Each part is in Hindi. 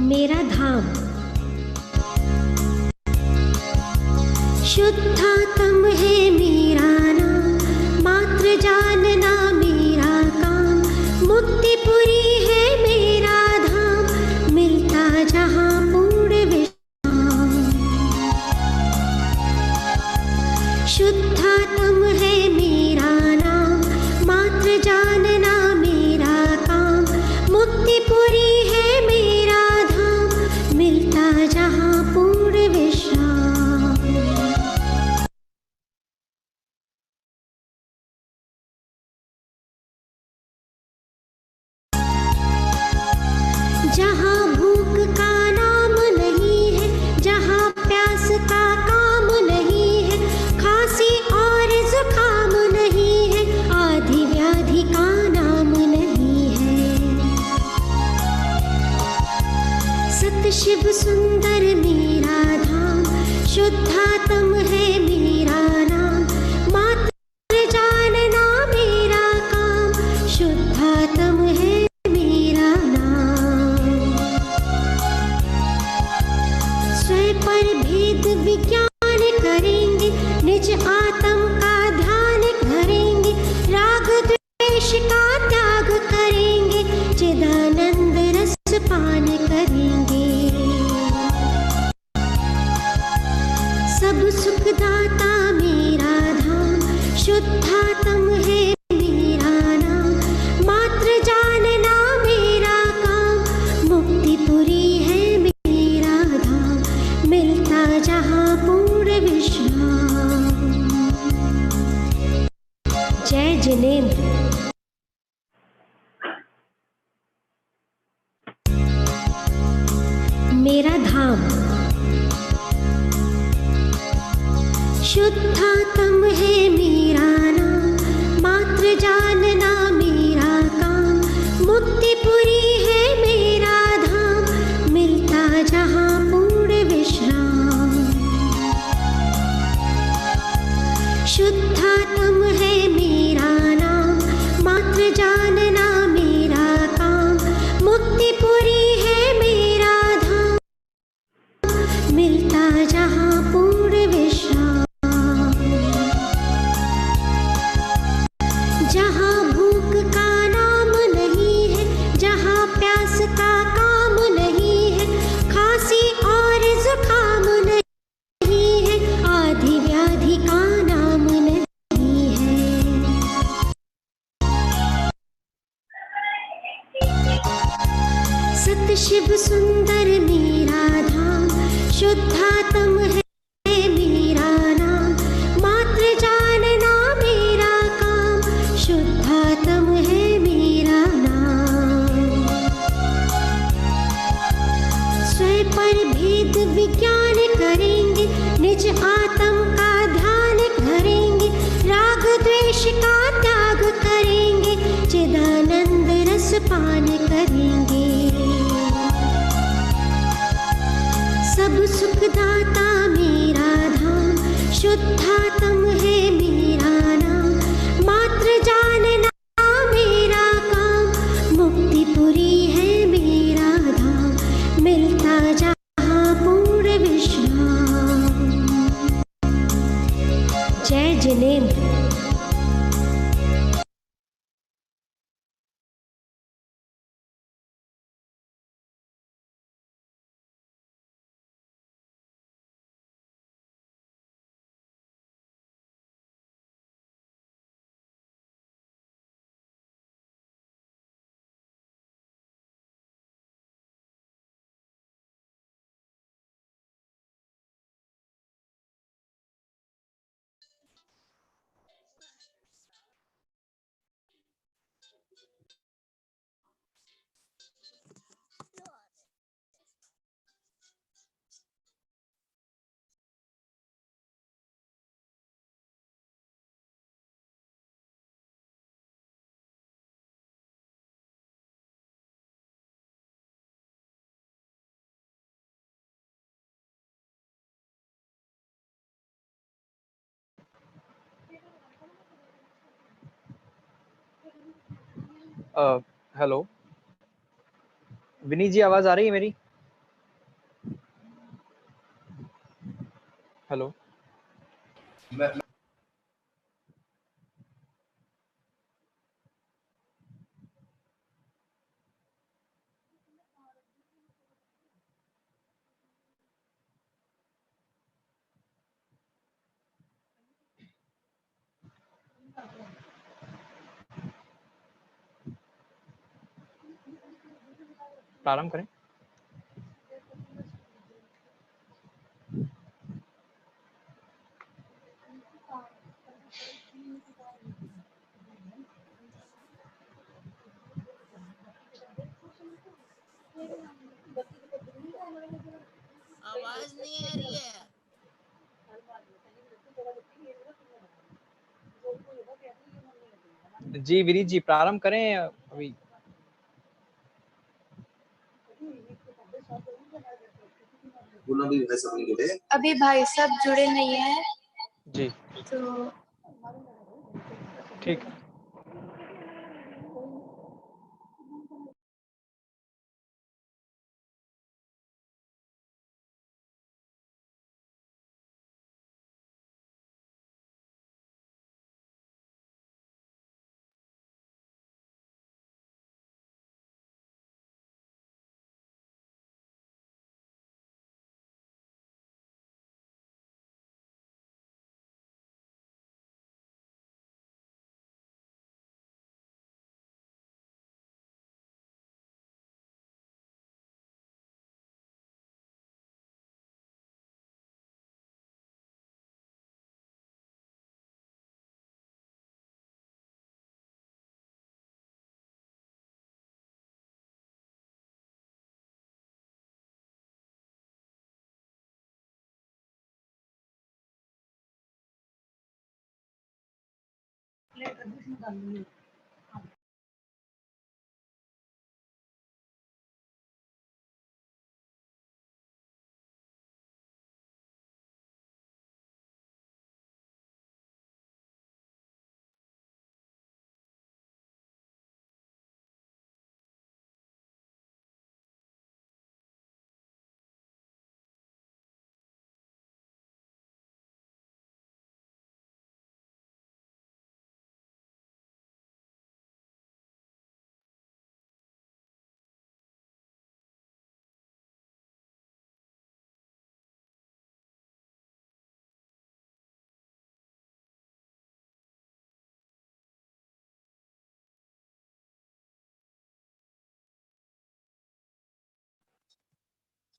मेरा धाम। शुद्धात्म है मेरा नाम, मात्र जानना मेरा काम। मुक्तिपुरी है मेरा धाम, मिलता जहाँ पूर्ण विश्राम। शुद्धात्म है मेरा नाम, मात्र जानना मेरा काम। मुक्तिपुरी है मेरा धाम, मिलता जहाँ पूर्ण विश्राम। जहाँ भूख का नाम नहीं है, जहाँ प्यास का काम नहीं है, खांसी और जुकाम नहीं है, आदि व्याधि का नाम नहीं है। सत शिव सुंदर मेरा धाम, शुद्धात्म है मेरा नाम, मात्र जानना मेरा काम। शुद्धात्म है मेरा नाम। स्वयं पर भेद विज्ञान करेंगे, निज आत्म का ध्यान करेंगे, राग द्वेष का त्याग करेंगे, चिदानंद रस पान करेंगे। सब सुखदाता मेरा धाम, शुद्धात्म है मेरा नाम, मात्र जानना मेरा काम। मुक्तिपुरी है मेरा धाम, मिलता जहाँ पूर्ण विश्राम। जय जिनेंद्र। मेरा धाम। शुद्धात्म है मेरा नाम, मात्र जानना मेरा काम। मुक्तिपुरी है मेरा धाम, मिलता जहाँ पूर्ण विश्राम। शुद्धात्म है मेरा नाम, मात्र जानना मेरा काम। मुक्तिपुरी है मेरा धाम, मिलता जहाँ पूर्ण विश्राम। जहाँ भूख का नाम नहीं है, जहाँ प्यास का काम नहीं है, खांसी और जुकाम नहीं है, आदि व्याधि का नाम नहीं है। सत शिव सुंदर मेरा धाम, शुद्धात्म है मेरा नाम, मात्र जानना मेरा काम। शुद्धात्म है मेरा नाम। स्वयं पर भेद विज्ञान करेंगे, निज आत्म का ध्यान करेंगे, राग द्वेष का त्याग करेंगे, चिदानंद रस पान करेंगे। सब सुखदाता मेरा धाम, शुद्धात्म है मेरा नाम, मात्र जानना मेरा काम। मुक्तिपुरी है मेरा धाम, मिलता जहाँ पूर्ण विश्राम। जय जिनेंद्र। हेलो विनी जी, आवाज आ रही है मेरी? हेलो। प्रारंभ करें। आवाज नहीं आ रही है। जी विनीत जी प्रारंभ करें अभी। अभी भाई साहब जुड़े नहीं है जी तो ठीक है।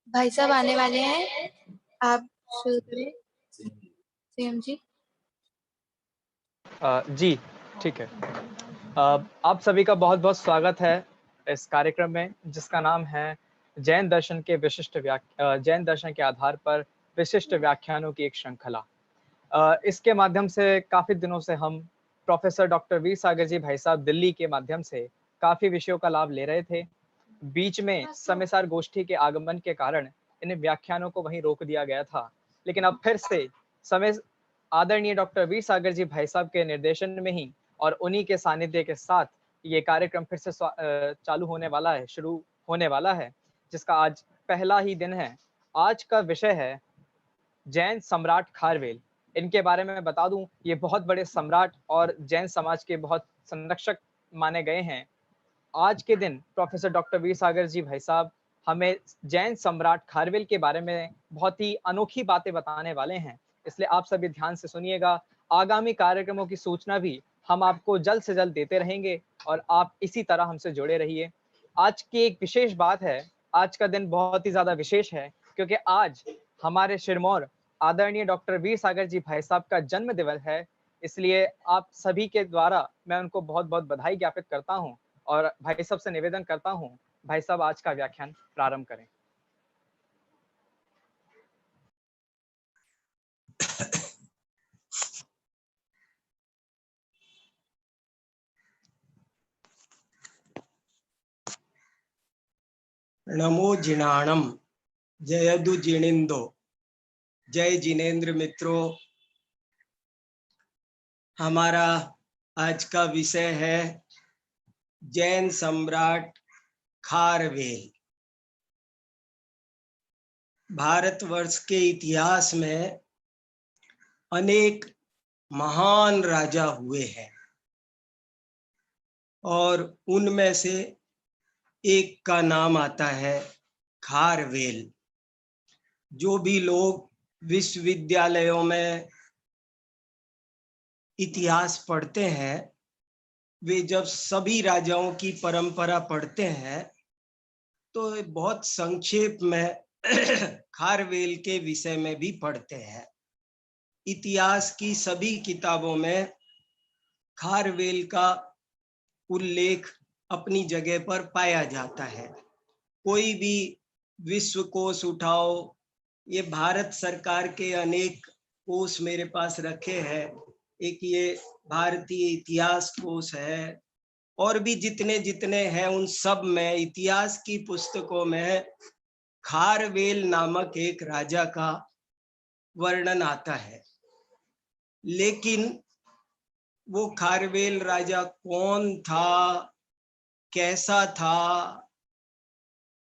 भाई साहब आने वाले हैं, आप शुरू करें सीएम जी। जी ठीक है। आप सभी का बहुत बहुत स्वागत है इस कार्यक्रम में जिसका नाम है जैन दर्शन के जैन दर्शन के आधार पर विशिष्ट व्याख्यानों की एक श्रृंखला। इसके माध्यम से काफी दिनों से हम प्रोफेसर डॉक्टर वीर सागर जी भाई साहब दिल्ली के माध्यम से काफी विषयों का लाभ ले रहे थे। बीच में समयसार गोष्ठी के आगमन के कारण इन व्याख्यानों को वहीं रोक दिया गया था, लेकिन अब फिर से समय आदरणीय डॉक्टर वीर सागर जी भाई साहब के निर्देशन में ही और उन्हीं के सानिध्य के साथ ये कार्यक्रम फिर से चालू होने वाला है, शुरू होने वाला है, जिसका आज पहला ही दिन है। आज का विषय है जैन सम्राट खारवेल। इनके बारे में मैं बता दूं, ये बहुत बड़े सम्राट और जैन समाज के बहुत संरक्षक माने गए हैं। आज के दिन प्रोफेसर डॉक्टर वीर सागर जी भाई साहब हमें जैन सम्राट खारवेल के बारे में बहुत ही अनोखी बातें बताने वाले हैं, इसलिए आप सभी ध्यान से सुनिएगा। आगामी कार्यक्रमों की सूचना भी हम आपको जल्द से जल्द देते रहेंगे और आप इसी तरह हमसे जुड़े रहिए। आज की एक विशेष बात है, आज का दिन बहुत ही ज्यादा विशेष है क्योंकि आज हमारे सिरमौर आदरणीय डॉक्टर वीर सागर जी भाई साहब का जन्म दिवस है, इसलिए आप सभी के द्वारा मैं उनको बहुत बहुत बधाई ज्ञापित करता हूं और भाई साहब से निवेदन करता हूं, भाई साहब आज का व्याख्यान प्रारंभ करें। नमो जिनाणम जयदु जिनेंदो। जय जिनेंद्र मित्रों, हमारा आज का विषय है जैन सम्राट खारवेल। भारतवर्ष के इतिहास में अनेक महान राजा हुए हैं और उनमें से एक का नाम आता है खारवेल। जो भी लोग विश्वविद्यालयों में इतिहास पढ़ते हैं, वे जब सभी राजाओं की परंपरा पढ़ते हैं तो बहुत संक्षेप में खारवेल के विषय में भी पढ़ते हैं। इतिहास की सभी किताबों में खारवेल का उल्लेख अपनी जगह पर पाया जाता है। कोई भी विश्वकोश उठाओ, ये भारत सरकार के अनेक कोश मेरे पास रखे हैं। एक ये भारतीय इतिहास कोश है, और भी जितने जितने हैं उन सब में इतिहास की पुस्तकों में खारवेल नामक एक राजा का वर्णन आता है। लेकिन वो खारवेल राजा कौन था, कैसा था,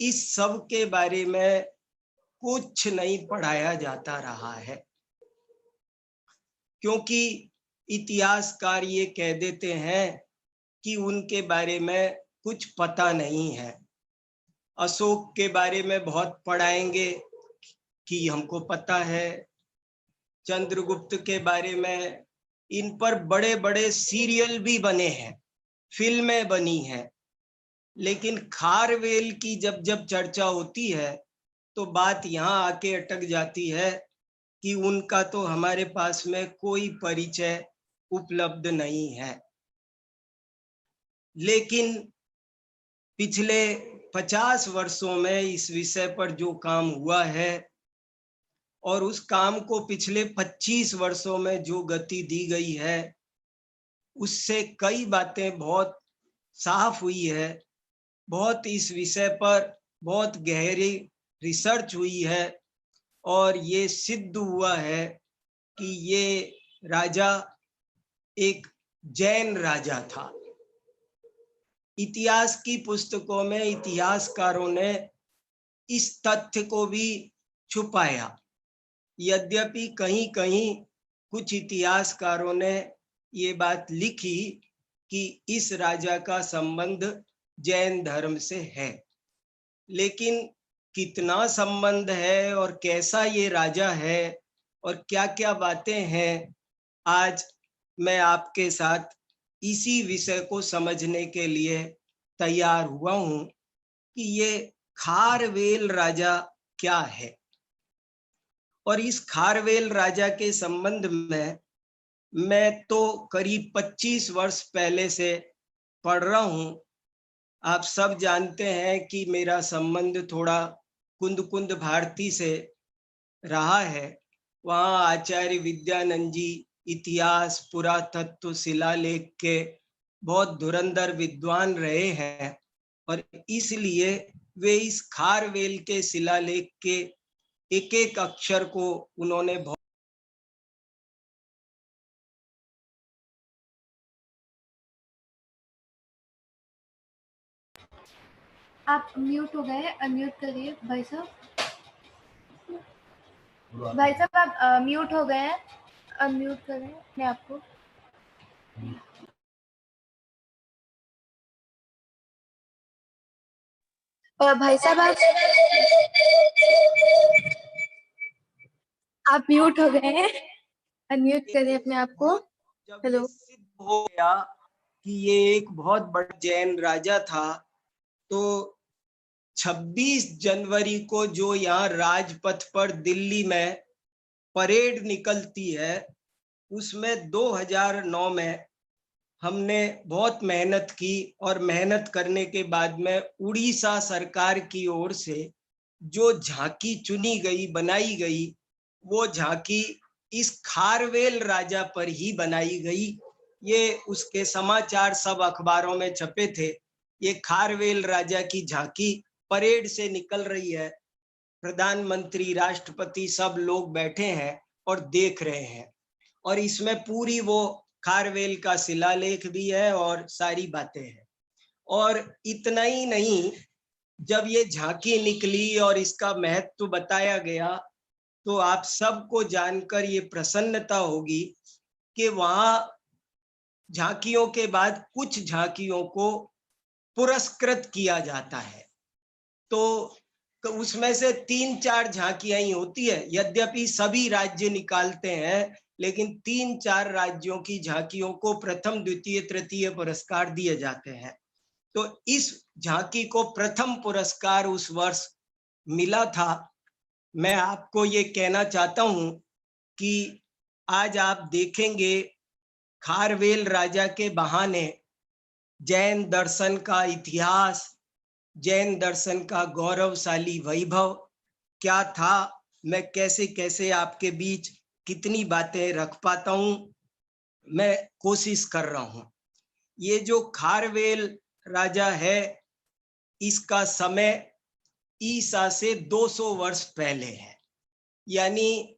इस सब के बारे में कुछ नहीं पढ़ाया जाता रहा है, क्योंकि इतिहासकार ये कह देते हैं कि उनके बारे में कुछ पता नहीं है। अशोक के बारे में बहुत पढ़ाएंगे कि हमको पता है, चंद्रगुप्त के बारे में, इन पर बड़े बड़े सीरियल भी बने हैं, फिल्में बनी हैं। लेकिन खारवेल की जब जब चर्चा होती है तो बात यहाँ आके अटक जाती है कि उनका तो हमारे पास में कोई परिचय उपलब्ध नहीं है। लेकिन पिछले 50 वर्षों में इस विषय पर जो काम हुआ है और उस काम को पिछले 25 वर्षों में जो गति दी गई है, उससे कई बातें बहुत साफ हुई है। बहुत इस विषय पर बहुत गहरी रिसर्च हुई है और ये सिद्ध हुआ है कि ये राजा एक जैन राजा था। इतिहास की पुस्तकों में इतिहासकारों ने इस तथ्य को भी छुपाया। यद्यपि कहीं कहीं कुछ इतिहासकारों ने ये बात लिखी कि इस राजा का संबंध जैन धर्म से है, लेकिन कितना संबंध है और कैसा ये राजा है और क्या क्या बातें हैं, आज मैं आपके साथ इसी विषय को समझने के लिए तैयार हुआ हूं कि ये खारवेल राजा क्या है। और इस खारवेल राजा के संबंध में मैं तो करीब 25 वर्ष पहले से पढ़ रहा हूं। आप सब जानते हैं कि मेरा संबंध थोड़ा कुंद कुंद भारती से रहा है। वहाँ आचार्य विद्यानंद जी इतिहास, पुरातत्व, शिलालेख के बहुत धुरंधर विद्वान रहे हैं और इसलिए वे इस खारवेल के शिलालेख के एक एक अक्षर को उन्होंने बहुत आप म्यूट हो गए, अनम्यूट करिए भाई साहब। भाई साहब आप म्यूट हो गए हैं, अनम्यूट करें अपने आप को। भाई साहब आप म्यूट हो गए हैं, अनम्यूट करें अपने आप को। जब हेलो। ये सिद्ध हो गया कि ये एक बहुत बड़ा जैन राजा था, तो 26 जनवरी को जो यहाँ राजपथ पर दिल्ली में परेड निकलती है, उसमें 2009 में हमने बहुत मेहनत की और मेहनत करने के बाद में उड़ीसा सरकार की ओर से जो झांकी चुनी गई, बनाई गई, वो झांकी इस खारवेल राजा पर ही बनाई गई। ये उसके समाचार सब अखबारों में छपे थे। ये खारवेल राजा की झांकी परेड से निकल रही है, प्रधानमंत्री, राष्ट्रपति सब लोग बैठे हैं और देख रहे हैं, और इसमें पूरी वो खारवेल का शिलालेख भी है और सारी बातें हैं। और इतना ही नहीं, जब ये झांकी निकली और इसका महत्व बताया गया, तो आप सबको जानकर ये प्रसन्नता होगी कि वहां झांकियों के बाद कुछ झांकियों को पुरस्कृत किया जाता है। तो उसमें से 3-4 झांकियां ही होती है, यद्यपि सभी राज्य निकालते हैं, लेकिन 3-4 राज्यों की झांकियों को प्रथम, द्वितीय, तृतीय पुरस्कार दिए जाते हैं। तो इस झांकी को प्रथम पुरस्कार उस वर्ष मिला था। मैं आपको ये कहना चाहता हूं कि आज आप देखेंगे खारवेल राजा के बहाने जैन दर्शन का इतिहास, जैन दर्शन का गौरवशाली वैभव क्या था, मैं कैसे कैसे आपके बीच कितनी बातें रख पाता हूं, मैं कोशिश कर रहा हूं। ये जो खारवेल राजा है, इसका समय ईसा से 200 वर्ष पहले है। यानी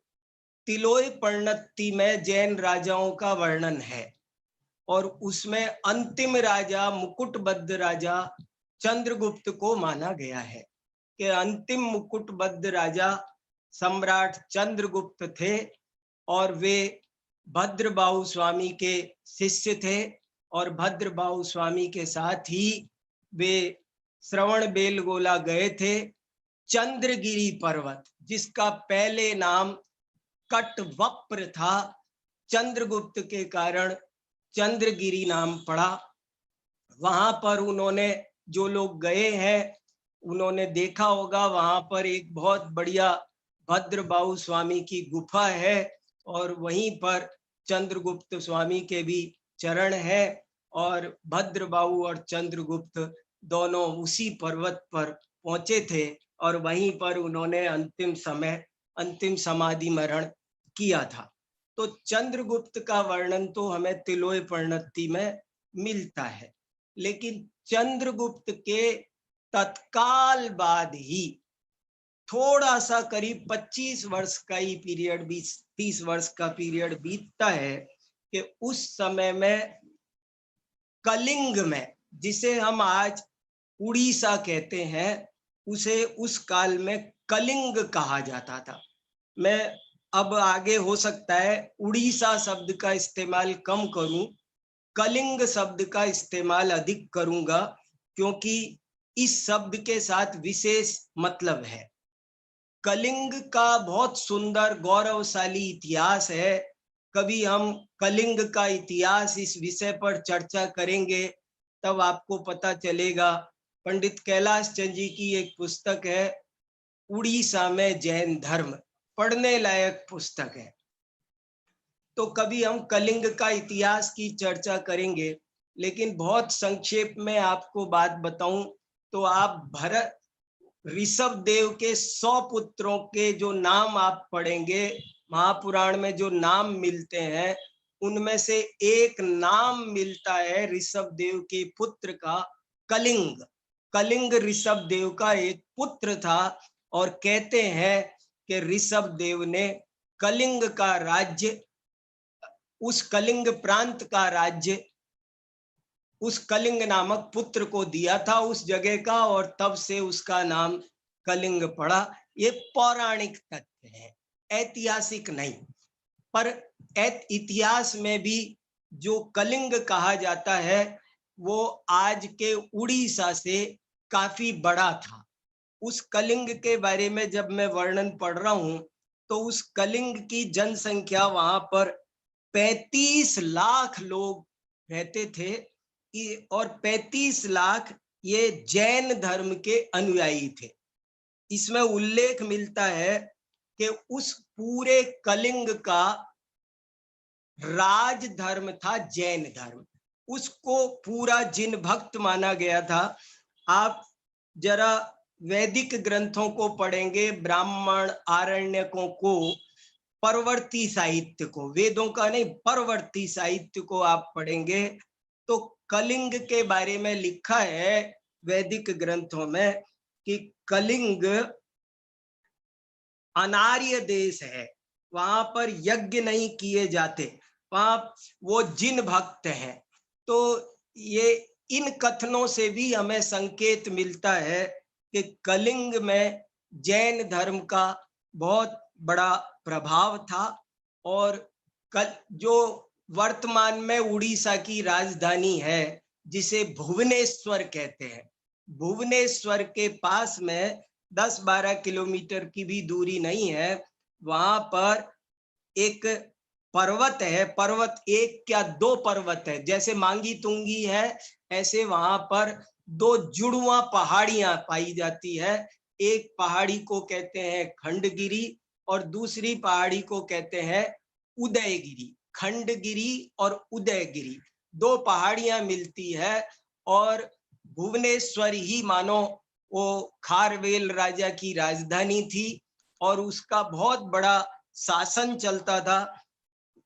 तिलोय पर्णत्ती में जैन राजाओं का वर्णन है और उसमें अंतिम राजा, मुकुटबद्ध राजा चंद्रगुप्त को माना गया है कि अंतिम मुकुटबद्ध राजा सम्राट चंद्रगुप्त थे और वे भद्रबाहु स्वामी के शिष्य थे और भद्रबाहु स्वामी के साथ ही वे श्रवण बेलगोला गए थे। चंद्रगिरी पर्वत, जिसका पहले नाम कटवप्र था, चंद्रगुप्त के कारण चंद्रगिरी नाम पड़ा। वहां पर उन्होंने, जो लोग गए हैं उन्होंने देखा होगा, वहां पर एक बहुत बढ़िया भद्रबाहु स्वामी की गुफा है और वहीं पर चंद्रगुप्त स्वामी के भी चरण है और भद्रबाहु और चंद्रगुप्त दोनों उसी पर्वत पर पहुंचे थे और वहीं पर उन्होंने अंतिम समय, अंतिम समाधि मरण किया था। तो चंद्रगुप्त का वर्णन तो हमें तिलोय पर्णत्ती में मिलता है, लेकिन चंद्रगुप्त के तत्काल बाद ही थोड़ा सा करीब 25 वर्ष का ही पीरियड, 20-30 वर्ष का पीरियड बीतता है कि उस समय में कलिंग में, जिसे हम आज उड़ीसा कहते हैं, उसे उस काल में कलिंग कहा जाता था। मैं अब आगे हो सकता है उड़ीसा शब्द का इस्तेमाल कम करूं, कलिंग शब्द का इस्तेमाल अधिक करूंगा, क्योंकि इस शब्द के साथ विशेष मतलब है। कलिंग का बहुत सुंदर गौरवशाली इतिहास है। कभी हम कलिंग का इतिहास इस विषय पर चर्चा करेंगे, तब आपको पता चलेगा। पंडित कैलाश चंद जी की एक पुस्तक है, उड़ीसा में जैन धर्म, पढ़ने लायक पुस्तक है। तो कभी हम कलिंग का इतिहास की चर्चा करेंगे, लेकिन बहुत संक्षेप में आपको बात बताऊं तो आप भरत, ऋषभ देव के 100 पुत्रों के जो नाम आप पढ़ेंगे, महापुराण में जो नाम मिलते हैं, उनमें से एक नाम मिलता है ऋषभ देव के पुत्र का, कलिंग। कलिंग ऋषभ देव का एक पुत्र था और कहते हैं कि ऋषभ देव ने कलिंग का राज्य, उस कलिंग प्रांत का राज्य उस कलिंग नामक पुत्र को दिया था उस जगह का, और तब से उसका नाम कलिंग पड़ा। ये पौराणिक तथ्य है, ऐतिहासिक नहीं। पर इतिहास में भी जो कलिंग कहा जाता है वो आज के उड़ीसा से काफी बड़ा था। उस कलिंग के बारे में जब मैं वर्णन पढ़ रहा हूं तो उस कलिंग की जनसंख्या, वहां पर 35 लाख लोग रहते थे और 35 लाख ये जैन धर्म के अनुयायी थे। इसमें उल्लेख मिलता है कि उस पूरे कलिंग का राज धर्म था जैन धर्म, उसको पूरा जिन भक्त माना गया था। आप जरा वैदिक ग्रंथों को पढ़ेंगे, ब्राह्मण आरण्यकों को, परवर्ती साहित्य को, वेदों का नहीं परवर्ती साहित्य को आप पढ़ेंगे तो कलिंग के बारे में लिखा है वैदिक ग्रंथों में कि कलिंग अनार्य देश है, वहां पर यज्ञ नहीं किए जाते, वहां वो जिन भक्त हैं। तो ये इन कथनों से भी हमें संकेत मिलता है कि कलिंग में जैन धर्म का बहुत बड़ा प्रभाव था। और कल जो वर्तमान में उड़ीसा की राजधानी है, जिसे भुवनेश्वर कहते हैं, भुवनेश्वर के पास में 10-12 किलोमीटर की भी दूरी नहीं है, वहां पर एक पर्वत है। पर्वत एक क्या दो पर्वत है, जैसे मांगी तुंगी है, ऐसे वहां पर दो जुड़वा पहाड़ियां पाई जाती है। एक पहाड़ी को कहते हैं खंडगिरी और दूसरी पहाड़ी को कहते हैं उदयगिरी। खंडगिरी और उदयगिरी दो पहाड़ियां मिलती है। और भुवनेश्वर ही मानो वो खारवेल राजा की राजधानी थी और उसका बहुत बड़ा शासन चलता था।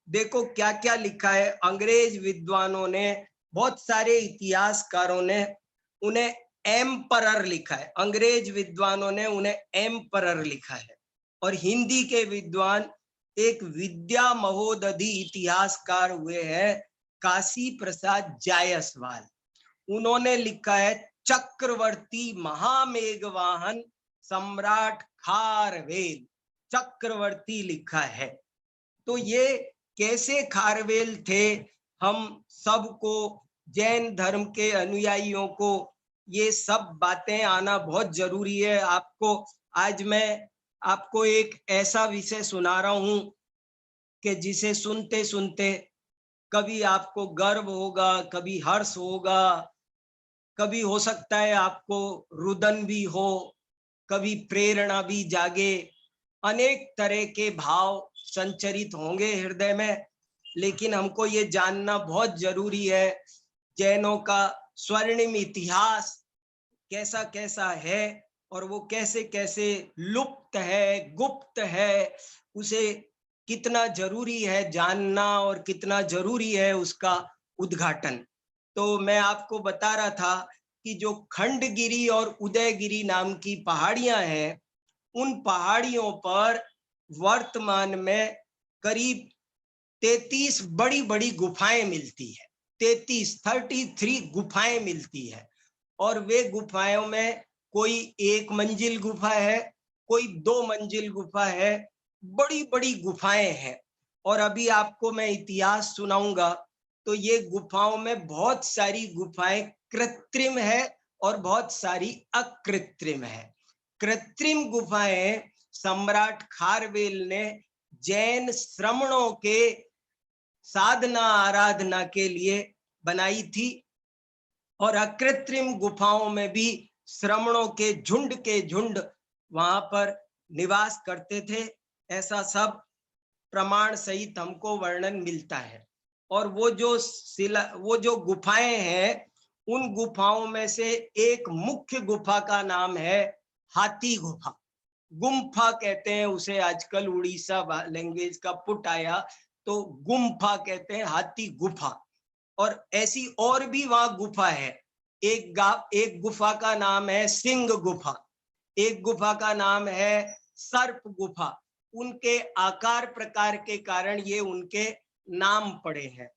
देखो क्या क्या लिखा है, अंग्रेज विद्वानों ने, बहुत सारे इतिहासकारों ने उन्हें एम्परर लिखा है, अंग्रेज विद्वानों ने उन्हें एम्परर लिखा है। और हिंदी के विद्वान एक विद्या महोदधि इतिहासकार हुए हैं काशी प्रसाद जायसवाल, उन्होंने लिखा है चक्रवर्ती महामेघवाहन सम्राट खारवेल, चक्रवर्ती लिखा है। तो ये कैसे खारवेल थे, हम सबको, जैन धर्म के अनुयायियों को ये सब बातें आना बहुत जरूरी है। आपको आज मैं आपको एक ऐसा विषय सुना रहा हूं कि जिसे सुनते सुनते कभी आपको गर्व होगा, कभी हर्ष होगा, कभी हो सकता है आपको रुदन भी हो, कभी प्रेरणा भी जागे, अनेक तरह के भाव संचरित होंगे हृदय में। लेकिन हमको ये जानना बहुत जरूरी है, जैनों का स्वर्णिम इतिहास कैसा कैसा है और वो कैसे कैसे लुप्त है, गुप्त है, उसे कितना जरूरी है जानना और कितना जरूरी है उसका उद्घाटन। तो मैं आपको बता रहा था कि जो खंडगिरी और उदयगिरी नाम की पहाड़ियां हैं, उन पहाड़ियों पर वर्तमान में करीब 33 बड़ी बड़ी गुफाएं मिलती है। 33 गुफाएं मिलती है। और वे गुफाओं में कोई 1 मंजिल गुफा है, कोई 2 मंजिल गुफा है, बड़ी बड़ी गुफाएं हैं। और अभी आपको मैं इतिहास सुनाऊंगा। तो ये गुफाओं में बहुत सारी गुफाएं कृत्रिम है और बहुत सारी अकृत्रिम है। कृत्रिम गुफाएं सम्राट खारवेल ने जैन श्रमणों के साधना आराधना के लिए बनाई थी। और अकृत्रिम गुफाओं में भी श्रमणों के झुंड वहां पर निवास करते थे। ऐसा सब प्रमाण सहित हमको वर्णन मिलता है। और वो जो गुफाएं हैं, उन गुफाओं में से एक मुख्य गुफा का नाम है हाथी गुफा। गुम्फा कहते हैं उसे, आजकल उड़ीसा लैंग्वेज का पुट आया तो गुम्फा कहते हैं, हाथी गुफा। और ऐसी और भी वहां गुफा है। एक गुफा का नाम है सिंह गुफा, एक गुफा का नाम है सर्प गुफा। उनके आकार प्रकार के कारण ये उनके नाम पड़े हैं।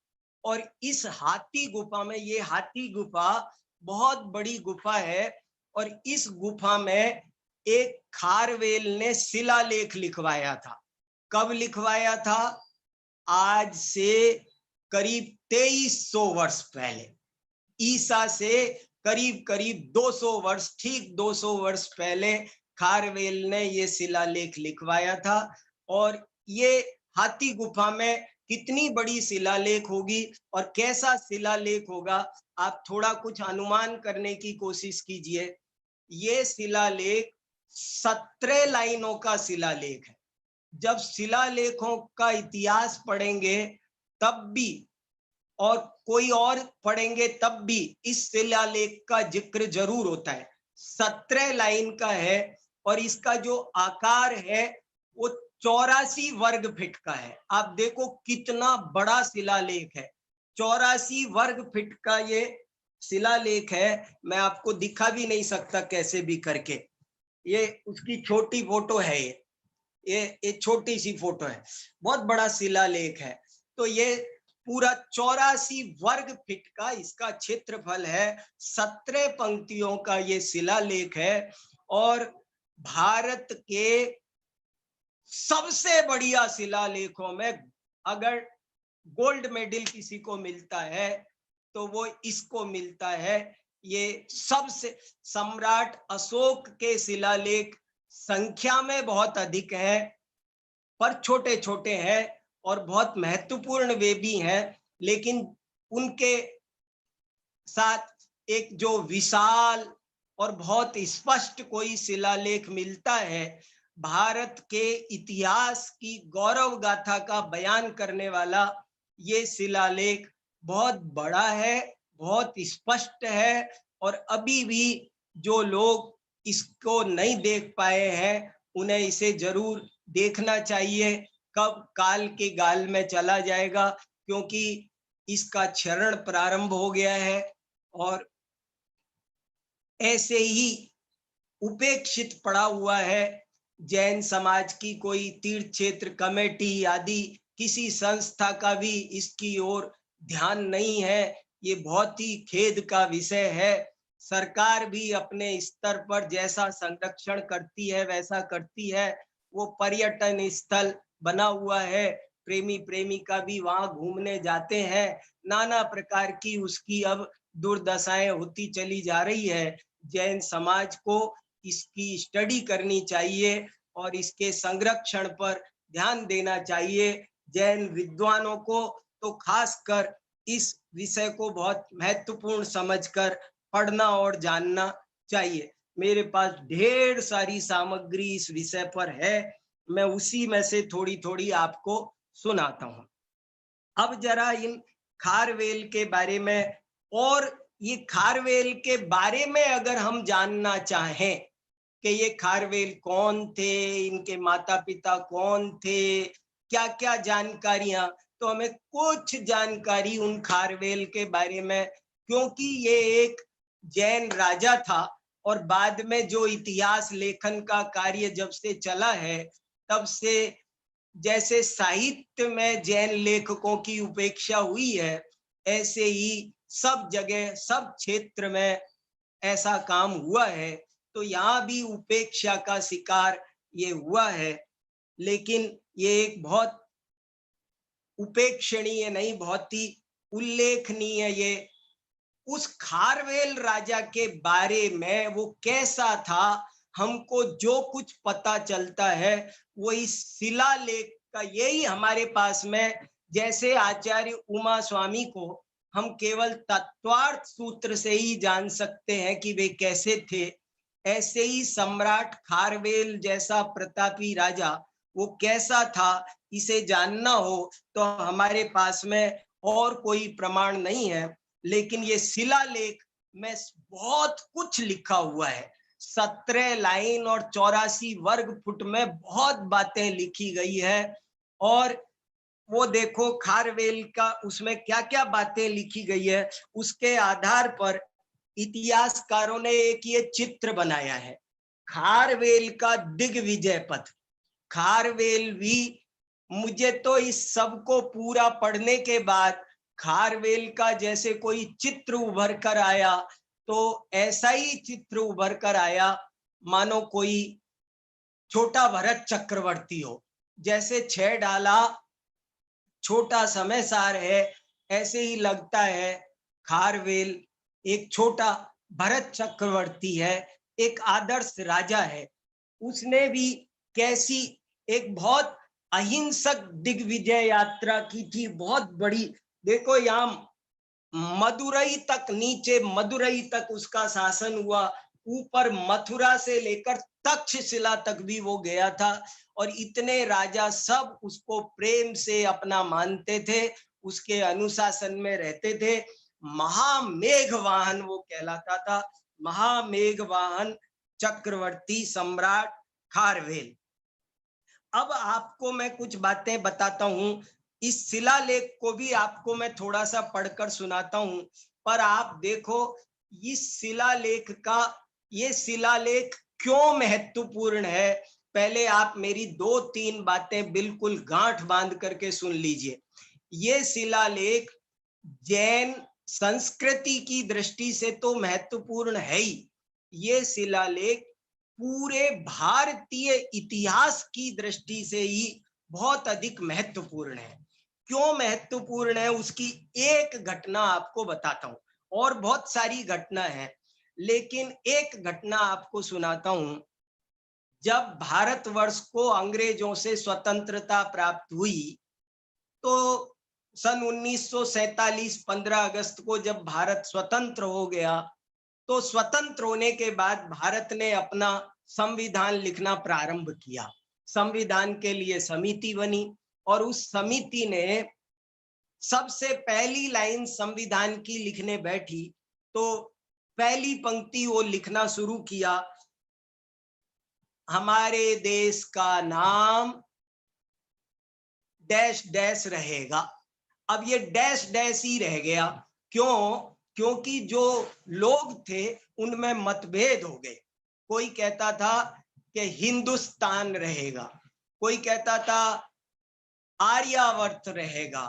और इस हाथी गुफा में, ये हाथी गुफा बहुत बड़ी गुफा है। और इस गुफा में एक खारवेल ने शिलालेख लिखवाया था। कब लिखवाया था? आज से करीब 2300 वर्ष पहले, ईसा से करीब करीब 200 वर्ष, ठीक 200 वर्ष पहले खारवेल ने ये शिलालेख लिखवाया था। और ये हाथी गुफा में कितनी बड़ी शिलालेख होगी और कैसा शिलालेख होगा, आप थोड़ा कुछ अनुमान करने की कोशिश कीजिए। ये शिलालेख 17 लाइनों का शिलालेख है। जब शिलालेखों का इतिहास पढ़ेंगे तब भी, और कोई और पढ़ेंगे तब भी, इस शिलालेख का जिक्र जरूर होता है। 17 लाइन का है और इसका जो आकार है वो 84 वर्ग फीट का है। आप देखो कितना बड़ा शिलालेख है, 84 वर्ग फीट का ये शिलालेख है। मैं आपको दिखा भी नहीं सकता कैसे भी करके। ये उसकी छोटी फोटो है, ये छोटी सी फोटो है, बहुत बड़ा शिलालेख है। तो ये पूरा 84 वर्ग फीट का इसका क्षेत्रफल है। 17 पंक्तियों का ये शिलालेख है। और भारत के सबसे बढ़िया शिलालेखों में अगर गोल्ड मेडल किसी को मिलता है तो वो इसको मिलता है। ये सबसे सम्राट अशोक के शिलालेख संख्या में बहुत अधिक है, पर छोटे छोटे हैं और बहुत महत्वपूर्ण वे भी हैं, लेकिन उनके साथ एक जो विशाल और बहुत स्पष्ट कोई शिलालेख मिलता है, भारत के इतिहास की गौरव गाथा का बयान करने वाला ये शिलालेख बहुत बड़ा है, बहुत स्पष्ट है, और अभी भी जो लोग इसको नहीं देख पाए हैं उन्हें इसे जरूर देखना चाहिए। कब काल के गाल में चला जाएगा, क्योंकि इसका क्षरण प्रारंभ हो गया है और ऐसे ही उपेक्षित पड़ा हुआ है। जैन समाज की कोई तीर्थ क्षेत्र कमेटी आदि किसी संस्था का भी इसकी ओर ध्यान नहीं है। ये बहुत ही खेद का विषय है। सरकार भी अपने स्तर पर जैसा संरक्षण करती है वैसा करती है। वो पर्यटन स्थल बना हुआ है, प्रेमी प्रेमिका भी वहां घूमने जाते हैं। नाना प्रकार की उसकी अब दुर्दशाएं होती चली जा रही है। जैन समाज को इसकी स्टडी करनी चाहिए और इसके संरक्षण पर ध्यान देना चाहिए। जैन विद्वानों को तो खासकर इस विषय को बहुत महत्वपूर्ण समझकर पढ़ना और जानना चाहिए। मेरे पास ढेर सारी सामग्री इस विषय पर है, मैं उसी में से थोड़ी थोड़ी आपको सुनाता हूँ। अब जरा इन खारवेल के बारे में, और ये खारवेल के बारे में अगर हम जानना चाहें कि ये खारवेल कौन थे, इनके माता पिता कौन थे, क्या क्या जानकारियां, तो हमें कुछ जानकारी उन खारवेल के बारे में, क्योंकि ये एक जैन राजा था और बाद में जो इतिहास लेखन का कार्य जब से चला है तब से जैसे साहित्य में जैन लेखकों की उपेक्षा हुई है, ऐसे ही सब जगह सब क्षेत्र में ऐसा काम हुआ है। तो यहाँ भी उपेक्षा का शिकार ये हुआ है, लेकिन ये एक बहुत उपेक्षणीय नहीं, बहुत ही उल्लेखनीय ये उस खारवेल राजा के बारे में वो कैसा था, हमको जो कुछ पता चलता है वो इस शिलालेख का यही हमारे पास में। जैसे आचार्य उमा स्वामी को हम केवल तत्वार्थ सूत्र से ही जान सकते हैं कि वे कैसे थे, ऐसे ही सम्राट खारवेल जैसा प्रतापी राजा वो कैसा था, इसे जानना हो तो हमारे पास में और कोई प्रमाण नहीं है। लेकिन ये शिलालेख में बहुत कुछ लिखा हुआ है। 17 लाइन और 84 वर्ग फुट में बहुत बातें लिखी गई है। और वो देखो खारवेल का उसमें क्या क्या बातें लिखी गई है, उसके आधार पर इतिहासकारों ने एक ये चित्र बनाया है, खारवेल का दिग्विजय पथ। खारवेल भी, मुझे तो इस सब को पूरा पढ़ने के बाद खारवेल का जैसे कोई चित्र उभर कर आया, तो ऐसा ही चित्र उभर कर आया मानो कोई छोटा भरत चक्रवर्ती हो। जैसे 6 डाला छोटा समय सार है, ऐसे ही लगता है खारवेल एक छोटा भरत चक्रवर्ती है, एक आदर्श राजा है। उसने भी कैसी एक बहुत अहिंसक दिग्विजय यात्रा की थी, बहुत बड़ी। देखो यहाँ मदुरई तक, नीचे मदुरई तक उसका शासन हुआ, ऊपर मथुरा से लेकर तक्षशिला तक भी वो गया था, और इतने राजा सब उसको प्रेम से अपना मानते थे, उसके अनुशासन में रहते थे। महामेघवाहन वो कहलाता था, महामेघवाहन चक्रवर्ती सम्राट खारवेल। अब आपको मैं कुछ बातें बताता हूं, इस शिलालेख को भी आपको मैं थोड़ा सा पढ़कर सुनाता हूं, पर आप देखो इस शिलालेख का, ये शिलालेख क्यों महत्वपूर्ण है। पहले आप मेरी 2-3 बातें बिल्कुल गांठ बांध करके सुन लीजिए। ये शिलालेख जैन संस्कृति की दृष्टि से तो महत्वपूर्ण है ही, ये शिलालेख पूरे भारतीय इतिहास की दृष्टि से ही बहुत अधिक महत्वपूर्ण है। क्यों महत्वपूर्ण है उसकी एक घटना आपको बताता हूं, और बहुत सारी घटना है, लेकिन एक घटना आपको सुनाता हूं। जब भारतवर्ष को अंग्रेजों से स्वतंत्रता प्राप्त हुई तो सन 1947 15 अगस्त को जब भारत स्वतंत्र हो गया, तो स्वतंत्र होने के बाद भारत ने अपना संविधान लिखना प्रारंभ किया। संविधान के लिए समिति बनी और उस समिति ने सबसे पहली लाइन संविधान की लिखने बैठी तो पहली पंक्ति वो लिखना शुरू किया, हमारे देश का नाम डैश डैश रहेगा। अब ये डैश डैश ही रह गया, क्यों? क्योंकि जो लोग थे उनमें मतभेद हो गए। कोई कहता था कि हिंदुस्तान रहेगा, कोई कहता था आर्यावर्त रहेगा,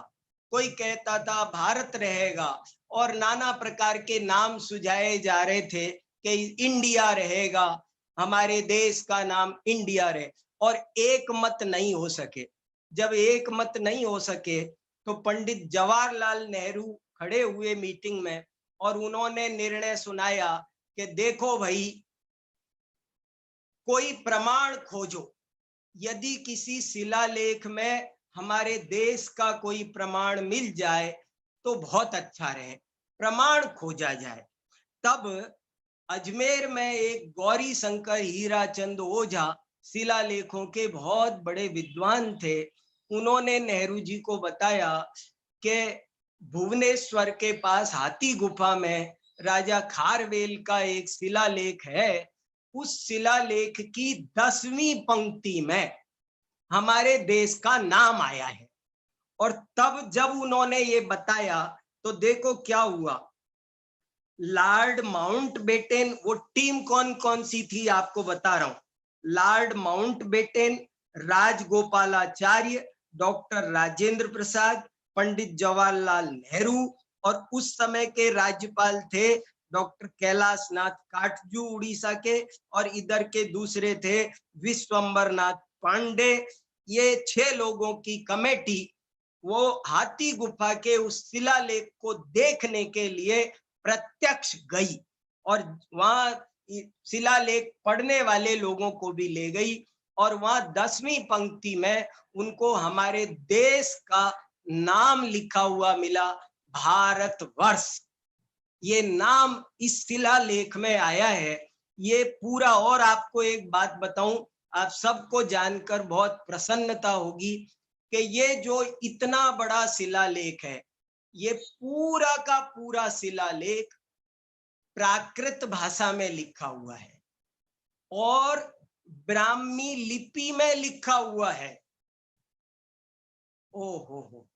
कोई कहता था भारत रहेगा, और नाना प्रकार के नाम सुझाए जा रहे थे कि इंडिया रहेगा, हमारे देश का नाम इंडिया रहे, और एक मत नहीं हो सके। जब एक मत नहीं हो सके तो पंडित जवाहरलाल नेहरू खड़े हुए मीटिंग में और उन्होंने निर्णय सुनाया कि देखो भाई, कोई प्रमाण खोजो, यदि किसी शिलालेख में हमारे देश का कोई प्रमाण मिल जाए तो बहुत अच्छा रहे, प्रमाण खोजा जाए। तब अजमेर में एक गौरी शंकर हीराचंद ओझा शिलालेखों के बहुत बड़े विद्वान थे। उन्होंने नेहरू जी को बताया कि भुवनेश्वर के पास हाथी गुफा में राजा खारवेल का एक शिलालेख है, उस शिलालेख की 10वीं पंक्ति में हमारे देश का नाम आया है। और तब जब उन्होंने ये बताया तो देखो क्या हुआ, लॉर्ड माउंटबेटन, वो टीम कौन कौन सी थी आपको बता रहा हूं, Lord Mountbatten, Rajagopalachari, doctor Rajendra Prasad, Pandit Jawaharlal Nehru, और उस समय के राज्यपाल थे डॉक्टर कैलाश नाथ काटजू उड़ीसा के, और इधर के दूसरे थे विश्वंबर नाथ पांडे। ये 6 लोगों की कमेटी वो हाथी गुफा के उस शिलालेख को देखने के लिए प्रत्यक्ष गई, और वहां शिलालेख पढ़ने वाले लोगों को भी ले गई, और वहां 10वीं पंक्ति में उनको हमारे देश का नाम लिखा हुआ मिला, भारतवर्ष। ये नाम इस शिलालेख में आया है। ये पूरा, और आपको एक बात बताऊं, आप सबको जानकर बहुत प्रसन्नता होगी कि ये जो इतना बड़ा शिलालेख है, ये पूरा का पूरा शिलालेख प्राकृत भाषा में लिखा हुआ है और ब्राह्मी लिपि में लिखा हुआ है। ओ हो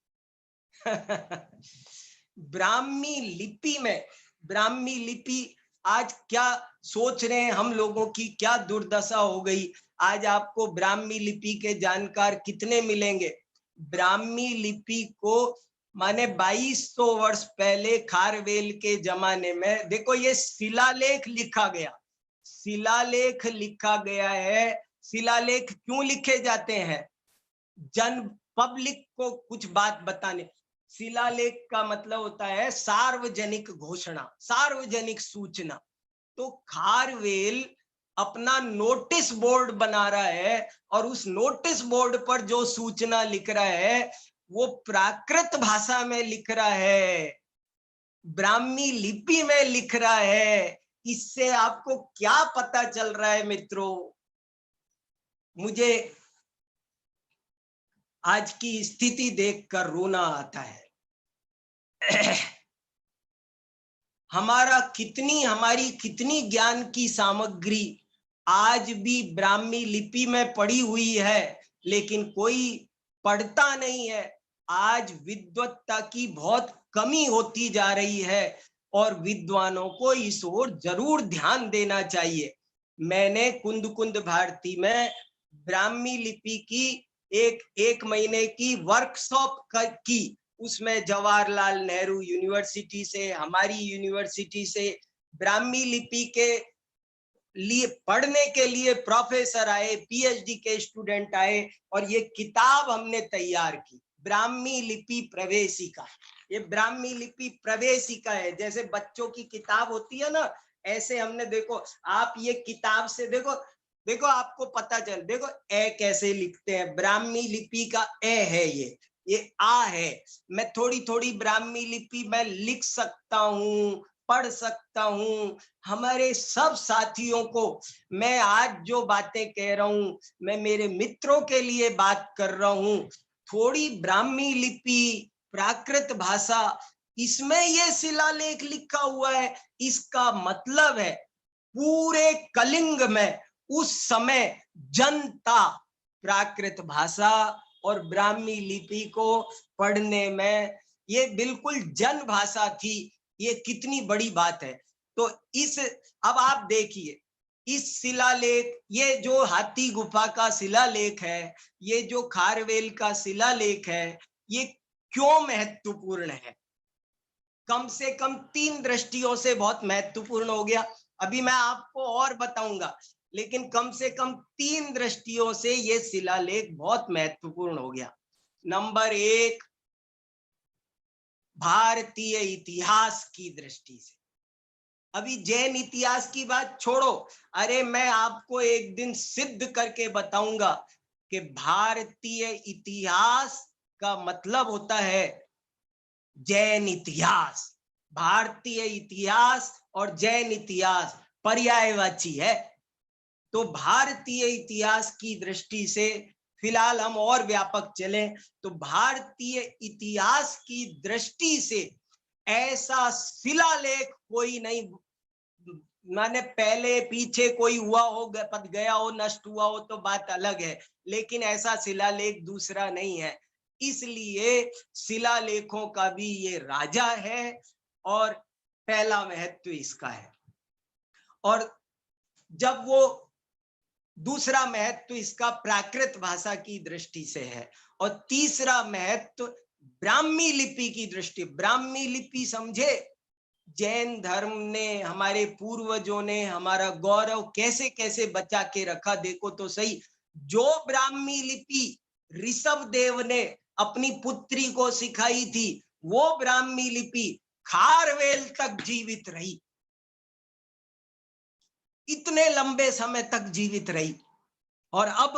ब्राह्मी लिपि में, ब्राह्मी लिपि, आज क्या सोच रहे हैं हम लोगों की क्या दुर्दशा हो गई। आज आपको ब्राह्मी लिपि के जानकार कितने मिलेंगे। ब्राह्मी लिपि को माने 2200 वर्ष पहले खारवेल के जमाने में, देखो ये शिलालेख लिखा गया, शिलालेख लिखा गया है। शिलालेख क्यों लिखे जाते हैं? जन पब्लिक को कुछ बात बताने। शिलालेख का मतलब होता है सार्वजनिक घोषणा, सार्वजनिक सूचना। तो खारवेल अपना नोटिस बोर्ड बना रहा है और उस नोटिस बोर्ड पर जो सूचना लिख रहा है वो प्राकृत भाषा में लिख रहा है, ब्राह्मी लिपि में लिख रहा है। इससे आपको क्या पता चल रहा है मित्रों? मुझे आज की स्थिति देखकर रोना आता है। हमारी कितनी ज्ञान की सामग्री आज भी ब्राह्मी लिपि में पड़ी हुई है, लेकिन कोई पढ़ता नहीं है। आज विद्वत्ता की बहुत कमी होती जा रही है और विद्वानों को इस ओर जरूर ध्यान देना चाहिए। मैंने कुंद कुंद भारती में ब्राह्मी लिपि की एक महीने की वर्कशॉप की, उसमें जवाहरलाल नेहरू यूनिवर्सिटी से, हमारी यूनिवर्सिटी से ब्राह्मी लिपि के लिए पढ़ने के लिए प्रोफेसर आए, पीएचडी के स्टूडेंट आए और ये किताब हमने तैयार की, ब्राह्मी लिपि प्रवेशिका। ये ब्राह्मी लिपि प्रवेशिका है, जैसे बच्चों की किताब होती है ना, ऐसे हमने, देखो आप ये किताब से देखो, देखो आपको पता चल, देखो ए कैसे लिखते हैं, ब्राह्मी लिपि का ए है, ये आ है। मैं थोड़ी थोड़ी ब्राह्मी लिपि मैं लिख सकता हूँ, पढ़ सकता हूँ। हमारे सब साथियों को मैं आज जो बातें कह रहा हूँ, मैं मेरे मित्रों के लिए बात कर रहा हूँ। थोड़ी ब्राह्मी लिपि, प्राकृत भाषा, इसमें ये शिलालेख लिखा हुआ है, इसका मतलब है पूरे कलिंग में उस समय जनता प्राकृत भाषा और ब्राह्मी लिपि को पढ़ने में, ये बिल्कुल जन भाषा थी। ये कितनी बड़ी बात है। तो इस, अब आप देखिए इस शिलालेख, ये जो हाथी गुफा का शिलालेख है, ये जो खारवेल का शिलालेख है, ये क्यों महत्वपूर्ण है? कम से कम 3 दृष्टियों से बहुत महत्वपूर्ण हो गया। अभी मैं आपको और बताऊंगा, लेकिन कम से कम 3 दृष्टियों से ये शिलालेख बहुत महत्वपूर्ण हो गया। नंबर 1, भारतीय इतिहास की दृष्टि से। अभी जैन इतिहास की बात छोड़ो, अरे मैं आपको एक दिन सिद्ध करके बताऊंगा कि भारतीय इतिहास का मतलब होता है जैन इतिहास। भारतीय इतिहास और जैन इतिहास पर्यायवाची है। तो भारतीय इतिहास की दृष्टि से फिलहाल हम और व्यापक चलें तो भारतीय इतिहास की दृष्टि से ऐसा शिलालेख कोई नहीं, माने पहले पीछे कोई हुआ हो, पद गया हो, नष्ट हुआ हो तो बात अलग है, लेकिन ऐसा शिलालेख दूसरा नहीं है। इसलिए शिलालेखों का भी ये राजा है और पहला महत्व इसका है। और जब वो दूसरा महत्व इसका प्राकृत भाषा की दृष्टि से है, और तीसरा महत्व ब्राह्मी लिपि की दृष्टि। ब्राह्मी लिपि समझे, जैन धर्म ने, हमारे पूर्वजों ने हमारा गौरव कैसे कैसे बचा के रखा, देखो तो सही। जो ब्राह्मी लिपि ऋषभ देव ने अपनी पुत्री को सिखाई थी, वो ब्राह्मी लिपि खारवेल तक जीवित रही, इतने लंबे समय तक जीवित रही। और अब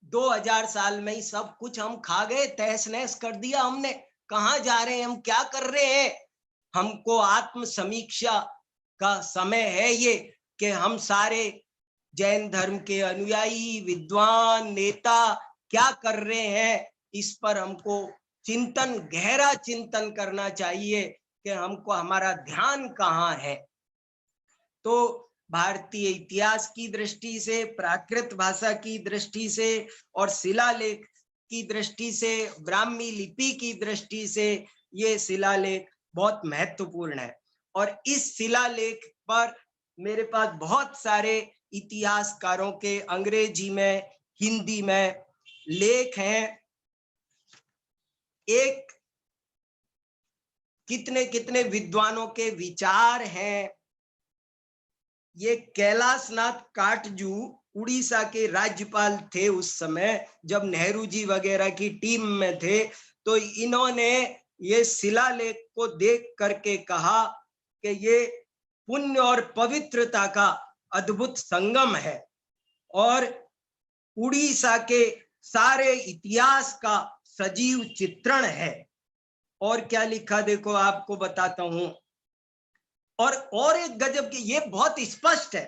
2000 साल में ही सब कुछ हम खा गए, तहस नहस कर दिया हमने। कहाँ जा रहे हैं हम, क्या कर रहे हैं? हमको आत्म समीक्षा का समय है ये, कि हम सारे जैन धर्म के अनुयायी, विद्वान, नेता क्या कर रहे हैं, इस पर हमको चिंतन, गहरा चिंतन करना चाहिए कि हमको, हमारा ध्यान कहाँ है। तो भारतीय इतिहास की दृष्टि से, प्राकृत भाषा की दृष्टि से और शिलालेख की दृष्टि से, ब्राह्मी लिपि की दृष्टि से ये शिलालेख बहुत महत्वपूर्ण है। और इस शिलालेख पर मेरे पास बहुत सारे इतिहासकारों के अंग्रेजी में, हिंदी में लेख हैं। एक कितने कितने विद्वानों के विचार हैं। ये कैलाशनाथ काटजू उड़ीसा के राज्यपाल थे उस समय, जब नेहरू जी वगैरह की टीम में थे। तो इन्होंने ये शिलालेख को देख करके कहा कि ये पुण्य और पवित्रता का अद्भुत संगम है और उड़ीसा के सारे इतिहास का सजीव चित्रण है। और क्या लिखा, देखो आपको बताता हूं। और एक गजब की, ये बहुत स्पष्ट है,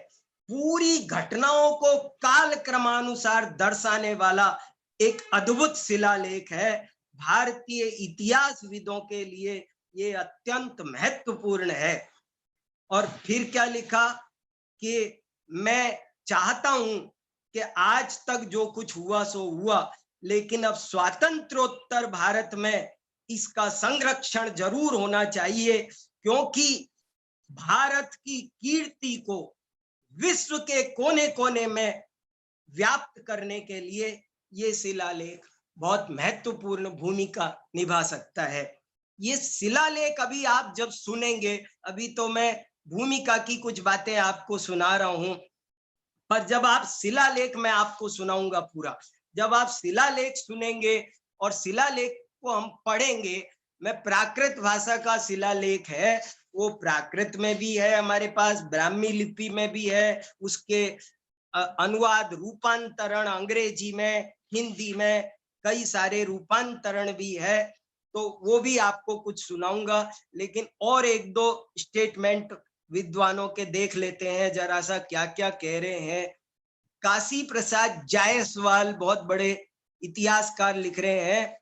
पूरी घटनाओं को काल क्रमानुसार दर्शाने वाला एक अद्भुत शिलालेख है। भारतीय इतिहासविदों के लिए ये अत्यंत महत्वपूर्ण है। और फिर क्या लिखा कि मैं चाहता हूं कि आज तक जो कुछ हुआ सो हुआ, लेकिन अब स्वातंत्रोत्तर भारत में इसका संरक्षण जरूर होना चाहिए, क्योंकि भारत की कीर्ति को विश्व के कोने कोने में व्याप्त करने के लिए ये शिलालेख बहुत महत्वपूर्ण भूमिका निभा सकता है। ये शिलालेख अभी आप जब सुनेंगे, अभी तो मैं भूमिका की कुछ बातें आपको सुना रहा हूं, पर जब आप शिलालेख, मैं आपको सुनाऊंगा पूरा, जब आप शिलालेख सुनेंगे और शिलालेख को हम पढ़ेंगे, मैं प्राकृत भाषा का शिलालेख है, वो प्राकृत में भी है हमारे पास, ब्राह्मी लिपि में भी है, उसके अनुवाद रूपांतरण अंग्रेजी में, हिंदी में कई सारे रूपांतरण भी है, तो वो भी आपको कुछ सुनाऊंगा। लेकिन और एक दो स्टेटमेंट विद्वानों के देख लेते हैं जरा सा क्या क्या कह रहे हैं। काशी प्रसाद जायसवाल बहुत बड़े इतिहासकार लिख रहे हैं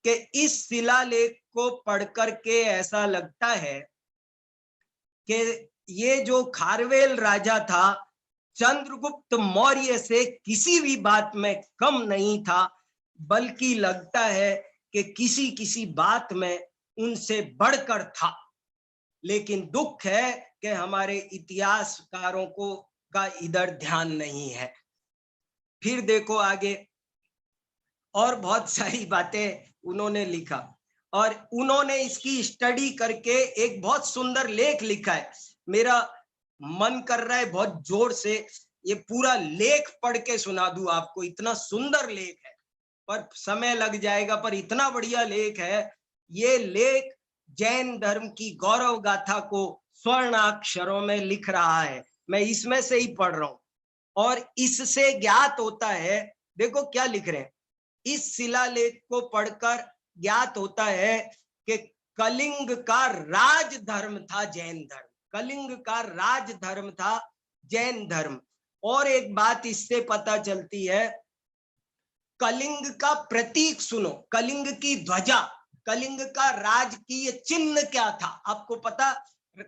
कि इस शिलालेख को पढ़कर के ऐसा लगता है कि ये जो खारवेल राजा था चंद्रगुप्त मौर्य से किसी भी बात में कम नहीं था, बल्कि लगता है कि किसी किसी बात में उनसे बढ़कर था। लेकिन दुख है कि हमारे इतिहासकारों को का इधर ध्यान नहीं है। फिर देखो आगे और बहुत सारी बातें उन्होंने लिखा, और उन्होंने इसकी स्टडी करके एक बहुत सुंदर लेख लिखा है। मेरा मन कर रहा है बहुत जोर से ये पूरा लेख पढ़ के सुना दूं आपको, इतना सुंदर लेख है, पर समय लग जाएगा, पर इतना बढ़िया लेख है। ये लेख जैन धर्म की गौरव गाथा को स्वर्णाक्षरों में लिख रहा है, मैं इसमें से ही पढ़ रहा हूं, और इससे ज्ञात होता है, देखो क्या लिख रहे हैं, इस शिलालेख को पढ़कर ज्ञात होता है कि कलिंग का राज धर्म था जैन धर्म, कलिंग का राज धर्म था जैन धर्म। और एक बात इससे पता चलती है, कलिंग का प्रतीक सुनो, कलिंग की ध्वजा, कलिंग का राजकीय चिन्ह क्या था आपको पता?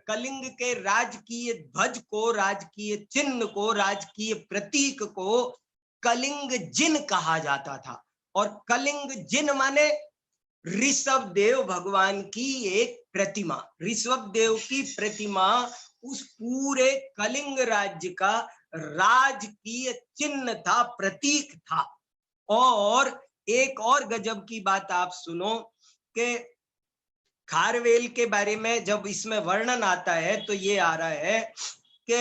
कलिंग के राजकीय ध्वज को, राजकीय चिन्ह को, राजकीय प्रतीक को कलिंग जिन कहा जाता था। और कलिंग जिन माने ऋषभ देव भगवान की एक प्रतिमा, ऋषभ देव की प्रतिमा उस पूरे कलिंग राज्य का राजकीय चिन्ह था, प्रतीक था। और एक और गजब की बात आप सुनो कि खारवेल के बारे में जब इसमें वर्णन आता है तो ये आ रहा है कि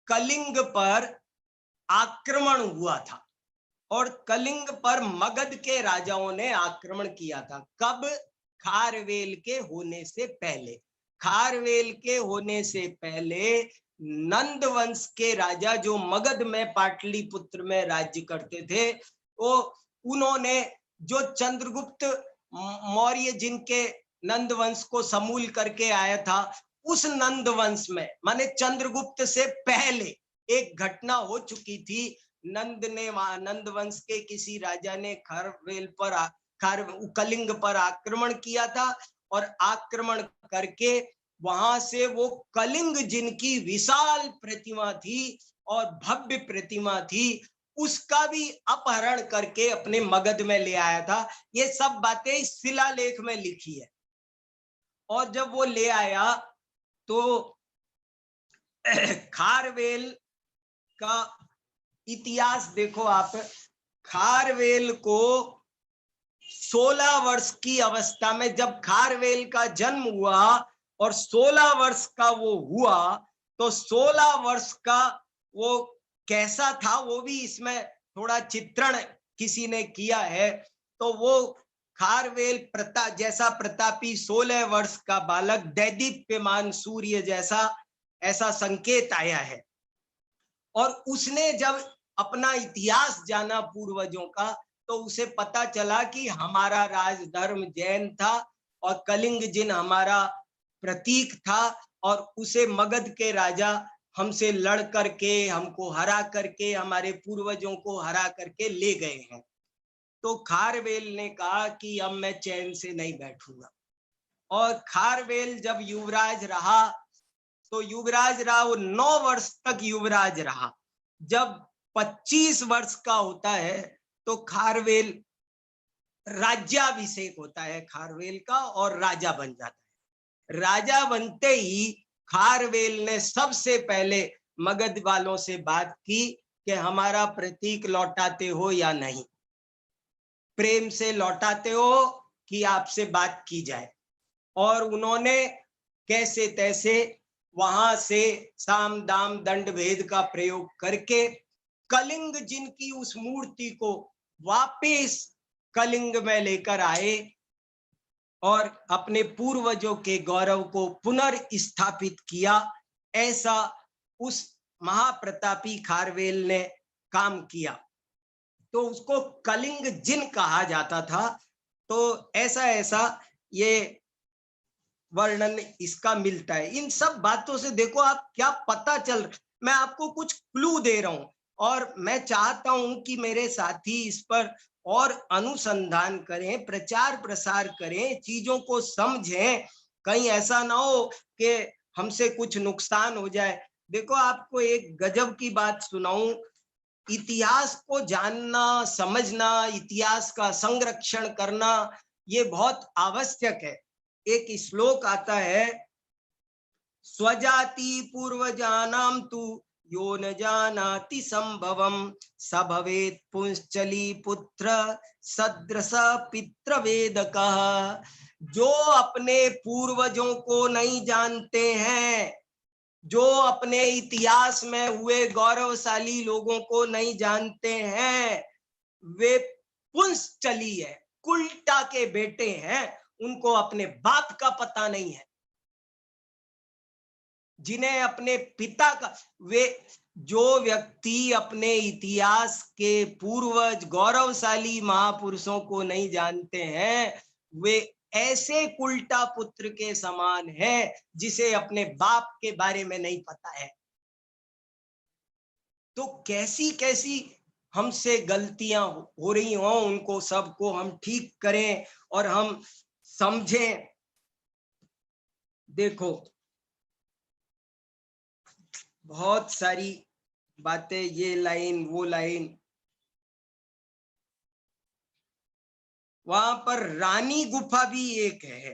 कलिंग पर आक्रमण हुआ था, और कलिंग पर मगध के राजाओं ने आक्रमण किया था। कब? खारवेल के होने से पहले। खारवेल के होने से पहले नंद वंश के राजा जो मगध में पाटलिपुत्र में राज्य करते थे, वो उन्होंने जो चंद्रगुप्त मौर्य जिनके नंद वंश को समूल करके आया था, उस नंद वंश में माने चंद्रगुप्त से पहले एक घटना हो चुकी थी। नंद वंश के किसी राजा ने खारवेल पर कलिंग पर आक्रमण किया था, और आक्रमण करके वहां से वो कलिंग जिनकी विशाल प्रतिमा थी और भव्य प्रतिमा थी, उसका भी अपहरण करके अपने मगध में ले आया था। ये सब बातें इस शिलालेख में लिखी है। और जब वो ले आया तो खारवेल का इतिहास देखो आप। खारवेल को 16 वर्ष की अवस्था में, जब खारवेल का जन्म हुआ और 16 वर्ष का वो हुआ, तो 16 वर्ष का वो कैसा था वो भी इसमें थोड़ा चित्रण किसी ने किया है। तो वो खारवेल जैसा प्रतापी 16 वर्ष का बालक, दैदीप्यमान सूर्य जैसा, ऐसा संकेत आया है। और उसने जब अपना इतिहास जाना पूर्वजों का, तो उसे पता चला कि हमारा राजधर्म जैन था और कलिंग जिन हमारा प्रतीक था, और उसे मगध के राजा हमसे लड़ करके, हमको हरा करके, हमारे पूर्वजों को हरा करके ले गए हैं। तो खारवेल ने कहा कि अब मैं चैन से नहीं बैठूंगा। और खारवेल जब युवराज रहा, तो युवराज रहा, वो 9 वर्ष तक युवराज रहा। जब 25 वर्ष का होता है तो खारवेल राज्याभिषेक होता है खारवेल का, और राजा बन जाता है। राजा बनते ही खारवेल ने सबसे पहले मगध वालों से बात की कि हमारा प्रतीक लौटाते हो या नहीं, प्रेम से लौटाते हो कि आपसे बात की जाए। और उन्होंने कैसे तैसे वहां से साम दाम दंड भेद का प्रयोग करके कलिंग जिनकी उस मूर्ति को वापस कलिंग में लेकर आए और अपने पूर्वजों के गौरव को पुनर्स्थापित किया, ऐसा उस महाप्रतापी खारवेल ने काम किया। तो उसको कलिंग जिन कहा जाता था। तो ऐसा ऐसा ये वर्णन इसका मिलता है। इन सब बातों से देखो आप क्या पता चल, मैं आपको कुछ क्लू दे रहा हूं और मैं चाहता हूं कि मेरे साथी इस पर और अनुसंधान करें, प्रचार प्रसार करें, चीजों को समझें। कहीं ऐसा ना हो कि हमसे कुछ नुकसान हो जाए। देखो आपको एक गजब की बात सुनाऊं, इतिहास को जानना, समझना, इतिहास का संरक्षण करना ये बहुत आवश्यक है। एक श्लोक आता है, स्वजाति पूर्वजानां तु यो न जानाति संभवम स भवेत् पुंश्चली पुत्र सदृश पितृवेदकः। जो अपने पूर्वजों को नहीं जानते हैं, जो अपने इतिहास में हुए गौरवशाली लोगों को नहीं जानते हैं, वे पुंश्चली है, कुल्टा के बेटे हैं, उनको अपने बाप का पता नहीं है। जिन्हें अपने पिता का, वे जो व्यक्ति अपने इतिहास के पूर्वज गौरवशाली महापुरुषों को नहीं जानते हैं, वे ऐसे कुल्टा पुत्र के समान है जिसे अपने बाप के बारे में नहीं पता है। तो कैसी कैसी हमसे गलतियां हो रही हों, उनको सबको हम ठीक करें और हम समझें। देखो बहुत सारी बातें, ये लाइन वो लाइन, वहां पर रानी गुफा भी एक है।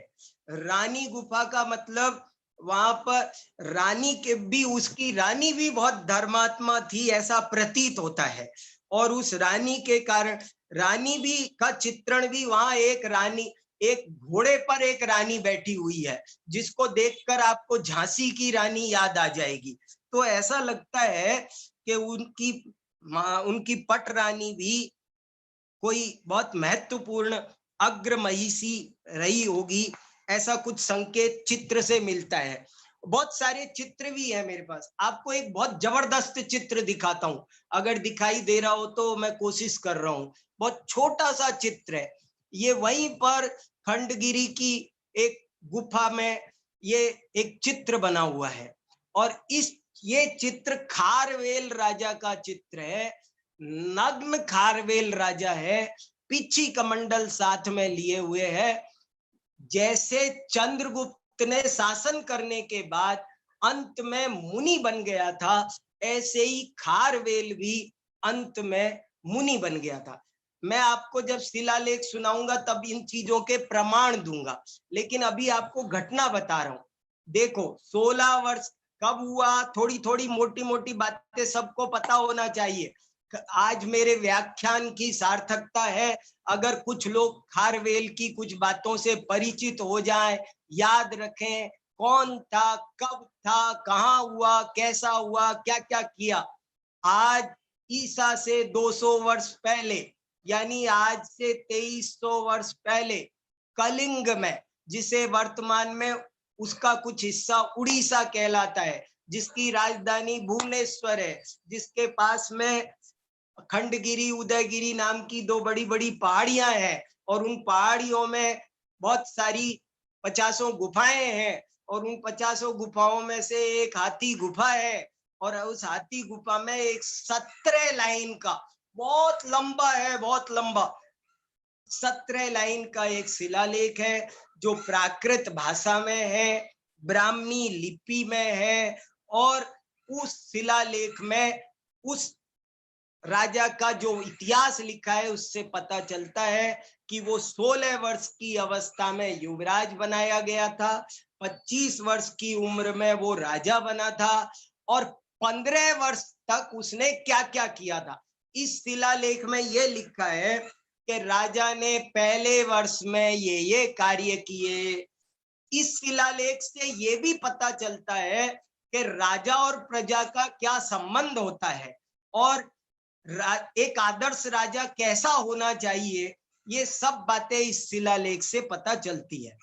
रानी गुफा का मतलब वहां पर रानी के भी, उसकी रानी भी बहुत धर्मात्मा थी ऐसा प्रतीत होता है। और उस रानी के कारण, रानी भी का चित्रण भी वहां, एक रानी, एक घोड़े पर एक रानी बैठी हुई है जिसको देखकर आपको झांसी की रानी याद आ जाएगी। तो ऐसा लगता है कि उनकी पट रानी भी कोई बहुत महत्वपूर्ण अग्र महिषी रही होगी, ऐसा कुछ संकेत चित्र से मिलता है। बहुत सारे चित्र भी है मेरे पास, आपको एक बहुत जबरदस्त चित्र दिखाता हूं, अगर दिखाई दे रहा हो तो मैं कोशिश कर रहा हूं। बहुत छोटा सा चित्र है, ये वहीं पर खंडगिरी की एक गुफा में ये एक चित्र बना हुआ है। और ये चित्र खारवेल राजा का चित्र है, नग्न खारवेल राजा है, पीछी कमंडल साथ में लिए हुए है। जैसे चंद्रगुप्त ने शासन करने के बाद अंत में मुनि बन गया था, ऐसे ही खारवेल भी अंत में मुनि बन गया था। मैं आपको जब शिलालेख सुनाऊंगा तब इन चीजों के प्रमाण दूंगा, लेकिन अभी आपको घटना बता रहा हूं। देखो 16 वर्ष कब हुआ, थोड़ी थोड़ी मोटी मोटी बातें सबको पता होना चाहिए। आज मेरे व्याख्यान की सार्थकता है अगर कुछ लोग खारवेल की कुछ बातों से परिचित हो जाएं, याद रखें कौन था, कब था, कहाँ हुआ, कैसा हुआ, क्या क्या किया। आज ईसा से 200 वर्ष पहले, यानी आज से 2300 वर्ष पहले, कलिंग में, जिसे वर्तमान में उसका कुछ हिस्सा उड़ीसा कहलाता है, जिसकी राजधानी भुवनेश्वर है, जिसके पास में खंडगिरी, उदयगिरी नाम की दो बड़ी बड़ी पहाड़ियां हैं, और उन पहाड़ियों में बहुत सारी 50 गुफाएं हैं, और उन 50 गुफाओं में से एक हाथी गुफा है, और उस हाथी गुफा में एक 17 लाइन का, बहुत लंबा है, बहुत लंबा 17 लाइन का एक शिलालेख है जो प्राकृत भाषा में है, ब्राह्मी लिपि में है। और उस शिलालेख में उस राजा का जो इतिहास लिखा है उससे पता चलता है कि वो 16 वर्ष की अवस्था में युवराज बनाया गया था, 25 वर्ष की उम्र में वो राजा बना था, और 15 वर्ष तक उसने क्या क्या किया था। इस शिलालेख में ये लिखा है कि राजा ने पहले वर्ष में ये कार्य किए। इस शिलालेख से ये भी पता चलता है कि राजा और प्रजा का क्या संबंध होता है, और एक आदर्श राजा कैसा होना चाहिए, ये सब बातें इस शिलालेख से पता चलती है।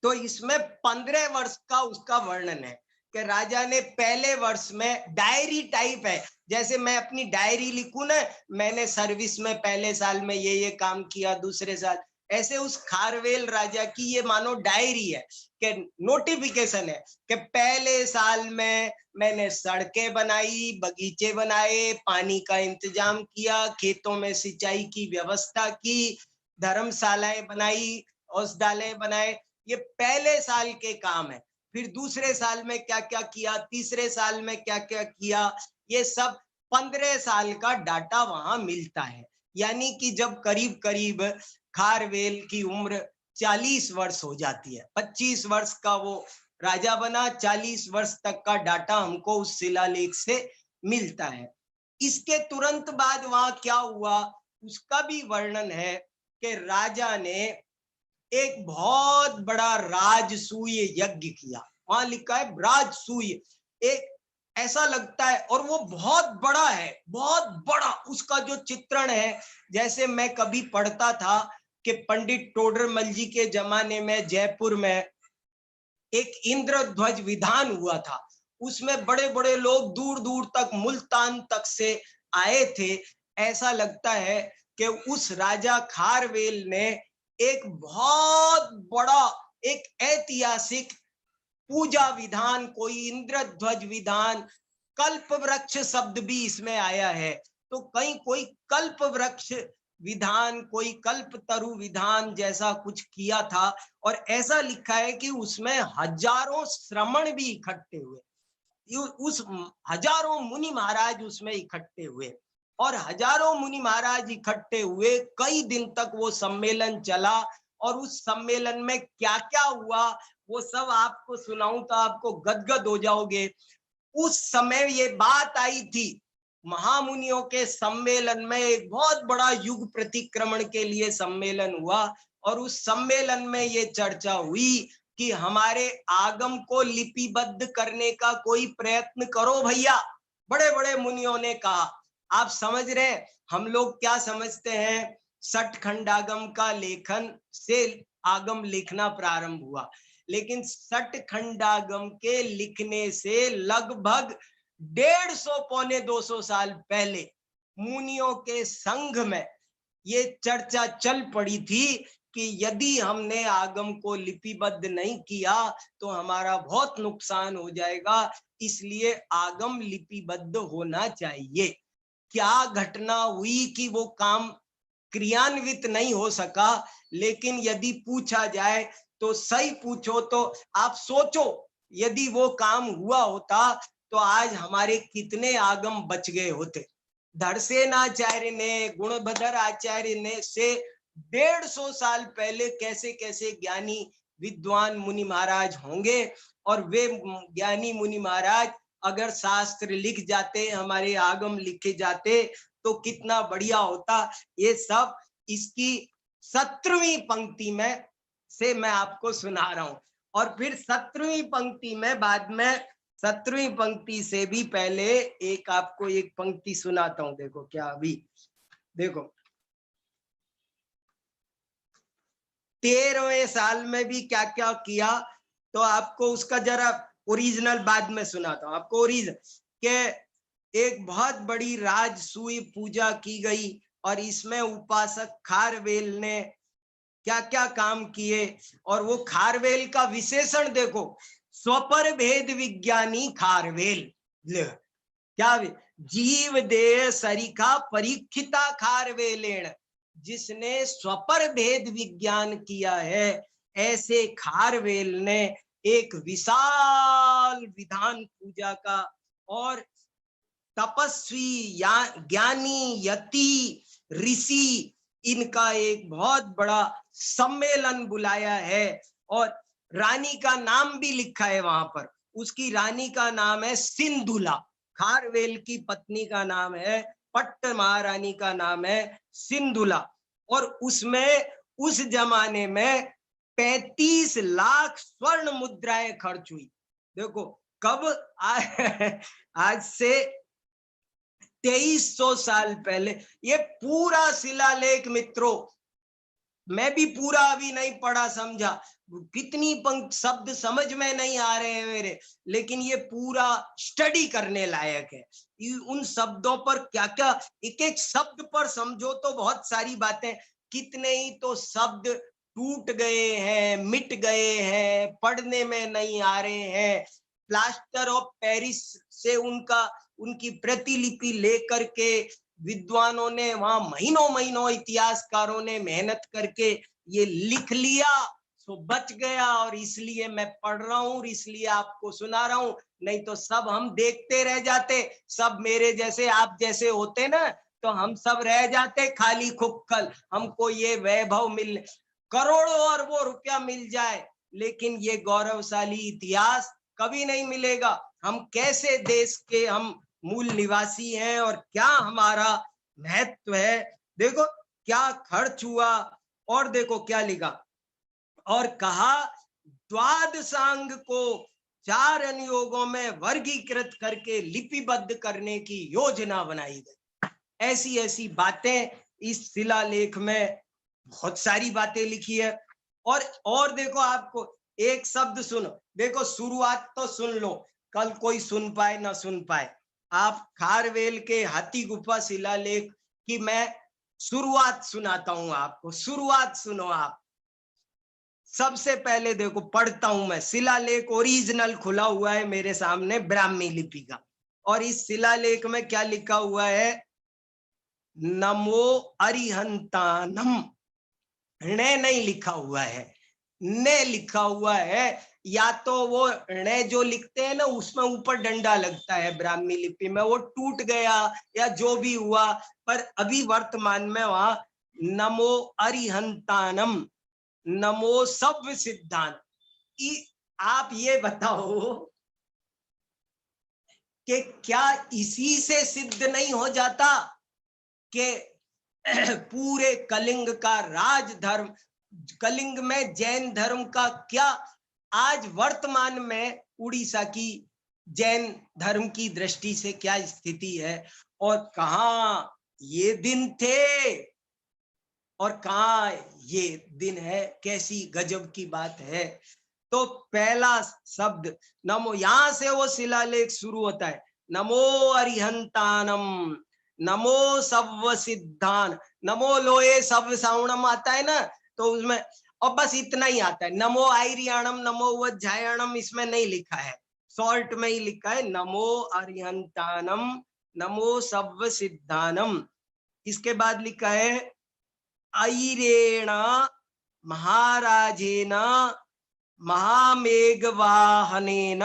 तो इसमें 15 वर्ष का उसका वर्णन है कि राजा ने पहले वर्ष में, डायरी टाइप है, जैसे मैं अपनी डायरी लिखूं ना, मैंने सर्विस में पहले साल में ये काम किया, दूसरे साल, ऐसे उस खारवेल राजा की ये मानो डायरी है कि नोटिफिकेशन है कि पहले साल में मैंने सड़कें बनाई, बगीचे बनाए, पानी का इंतजाम किया, खेतों में सिंचाई की व्यवस्था की, धर्मशालाएं बनाई, औषधालय बनाए। ये पहले साल के काम है। फिर दूसरे साल में क्या क्या किया, तीसरे साल में क्या क्या किया, ये सब 15 साल का डाटा वहां मिलता है। यानी कि जब करीब करीब खारवेल की उम्र 40 वर्ष हो जाती है, 25 वर्ष का वो राजा बना, 40 वर्ष तक का डाटा हमको उस शिलालेख से मिलता है। इसके तुरंत बाद वहां क्या हुआ उसका भी वर्णन है कि राजा ने एक बहुत बड़ा राजसूय यज्ञ किया। वहां लिखा है राजसूय, एक ऐसा लगता है, और वो बहुत बड़ा है, बहुत बड़ा। उसका जो चित्रण है, जैसे मैं कभी पढ़ता था कि पंडित टोडरमल जी के जमाने में जयपुर में एक इंद्रध्वज विधान हुआ था, उसमें बड़े बड़े लोग दूर दूर तक, मुल्तान तक से आए थे। ऐसा लगता है कि उस राजा खारवेल ने एक बहुत बड़ा, एक ऐतिहासिक पूजा विधान, कोई इंद्रध्वज विधान, कल्प वृक्ष शब्द भी इसमें आया है, तो कहीं कोई कल्प वृक्ष विधान, कोई कल्प तरु विधान जैसा कुछ किया था। और ऐसा लिखा है कि उसमें हजारों श्रमण भी इकट्ठे हुए, उस हजारों मुनि महाराज उसमें इकट्ठे हुए, और हजारों मुनि महाराज इकट्ठे हुए। कई दिन तक वो सम्मेलन चला, और उस सम्मेलन में क्या क्या हुआ वो सब आपको सुनाऊं तो आपको गदगद हो जाओगे। उस समय ये बात आई थी, महामुनियों के सम्मेलन में एक बहुत बड़ा युग प्रतिक्रमण के लिए सम्मेलन हुआ, और उस सम्मेलन में ये चर्चा हुई कि हमारे आगम को लिपिबद्ध करने का कोई प्रयत्न करो भैया। बड़े बड़े मुनियों ने कहा। आप समझ रहे हैं, हम लोग क्या समझते हैं, सठखंडागम का लेखन से आगम लिखना प्रारंभ हुआ, लेकिन सठखंडागम के लिखने से लगभग 150 पौने 200 साल पहले मुनियों के संघ में ये चर्चा चल पड़ी थी कि यदि हमने आगम को लिपिबद्ध नहीं किया तो हमारा बहुत नुकसान हो जाएगा, इसलिए आगम लिपिबद्ध होना चाहिए। क्या घटना हुई कि वो काम क्रियान्वित नहीं हो सका, लेकिन यदि पूछा जाए तो सही पूछो तो आप सोचो, यदि वो काम हुआ होता तो आज हमारे कितने आगम बच गए होते। धड़सेन आचार्य ने, गुणभद्र आचार्य ने से 150 साल पहले कैसे कैसे ज्ञानी विद्वान मुनि महाराज होंगे, और वे ज्ञानी मुनि महाराज अगर शास्त्र लिख जाते, हमारे आगम लिखे जाते तो कितना बढ़िया होता। ये सब इसकी 17वीं पंक्ति में से मैं आपको सुना रहा हूं, और फिर 17वीं पंक्ति में, बाद में 17वीं पंक्ति से भी पहले एक आपको एक पंक्ति सुनाता हूं। देखो क्या, अभी देखो 13वें साल में भी क्या क्या किया, तो आपको उसका जरा ओरिजिनल बाद में सुनाता हूं आपको। ओरिजिनल के एक बहुत बड़ी राजसूय पूजा की गई, और इसमें उपासक खारवेल ने क्या क्या काम किए, और वो खारवेल का विशेषण देखो, स्वपर भेद विज्ञानी खारवेल। क्या जीव देह सरिखा परीक्षिता खारवेलेण, जिसने स्वपर भेद विज्ञान किया है, ऐसे खारवेल ने एक विशाल विधान पूजा का, और तपस्वी या ज्ञानी यति ऋषि, इनका एक बहुत बड़ा सम्मेलन बुलाया है। और रानी का नाम भी लिखा है वहां पर, उसकी रानी का नाम है सिंधुला, खारवेल की पत्नी का नाम है, पट्ट महारानी का नाम है सिंधुला। और उसमें उस जमाने में 35 लाख स्वर्ण मुद्राएं खर्च हुई। देखो कब आज से 2300 साल पहले। ये पूरा शिलालेख मित्रों, मैं भी पूरा अभी नहीं पढ़ा समझा, कितनी पंक्ति शब्द समझ में नहीं आ रहे हैं मेरे, लेकिन ये पूरा स्टडी करने लायक है। उन शब्दों पर क्या क्या, एक एक शब्द पर समझो तो बहुत सारी बातें, कितने ही तो शब्द टूट गए हैं, मिट गए हैं, पढ़ने में नहीं आ रहे हैं। प्लास्टर ऑफ पेरिस से उनकी प्रतिलिपि लेकर के विद्वानों ने वहां महीनों महीनों इतिहासकारों ने मेहनत करके ये लिख लिया, तो बच गया। और इसलिए मैं पढ़ रहा हूं, इसलिए आपको सुना रहा हूं, नहीं तो सब हम देखते रह जाते, सब मेरे जैसे आप जैसे होते ना, तो हम सब रह जाते खाली खुक्कल। हमको ये वैभव मिल, करोड़ों और वो रुपया मिल जाए, लेकिन ये गौरवशाली इतिहास कभी नहीं मिलेगा। हम कैसे देश के हम मूल निवासी हैं और क्या हमारा महत्व है। देखो क्या खर्च हुआ, और देखो क्या लिखा, और कहा द्वादशांग को 4 अनुयोगों में वर्गीकृत करके लिपिबद्ध करने की योजना बनाई गई। ऐसी ऐसी बातें इस शिलालेख में बहुत सारी बातें लिखी है। और देखो, आपको एक शब्द सुनो, देखो शुरुआत तो सुन लो, कल कोई सुन पाए ना सुन पाए। आप खारवेल के हाथी गुफा शिलालेख की मैं शुरुआत सुनाता हूं आपको, शुरुआत सुनो आप। सबसे पहले देखो पढ़ता हूं मैं, शिलालेख ओरिजिनल खुला हुआ है मेरे सामने ब्राह्मी लिपि का, और इस शिलालेख में क्या लिखा हुआ है, नमो अरिहंतानम। णे नहीं लिखा हुआ है, ने लिखा हुआ है। या तो वो णे जो लिखते हैं ना, उसमें ऊपर डंडा लगता है ब्राह्मी लिपि में, वो टूट गया या जो भी हुआ, पर अभी वर्तमान में वहां नमो अरिहंतानम, नमो सव्य सिद्धांत। आप ये बताओ कि क्या इसी से सिद्ध नहीं हो जाता कि पूरे कलिंग का राजधर्म, कलिंग में जैन धर्म का क्या आज वर्तमान में उड़ीसा की जैन धर्म की दृष्टि से क्या स्थिति है, और कहाँ ये दिन थे और कहाँ ये दिन है, कैसी गजब की बात है। तो पहला शब्द नमो, यहां से वो शिलालेख शुरू होता है, नमो अरिहंतानम, नमो सव्य सिद्धान, नमो लोए सव्य सावणम आता है ना, तो उसमें और बस इतना ही आता है। नमो आयरियाणम, नमो वज्जायणम, इसमें नहीं लिखा है, शॉर्ट में ही लिखा है नमो अरिहंतानम, नमो सव्य सिद्धानम। इसके बाद लिखा है ऐरेण महाराजेन महामेघवाहनेन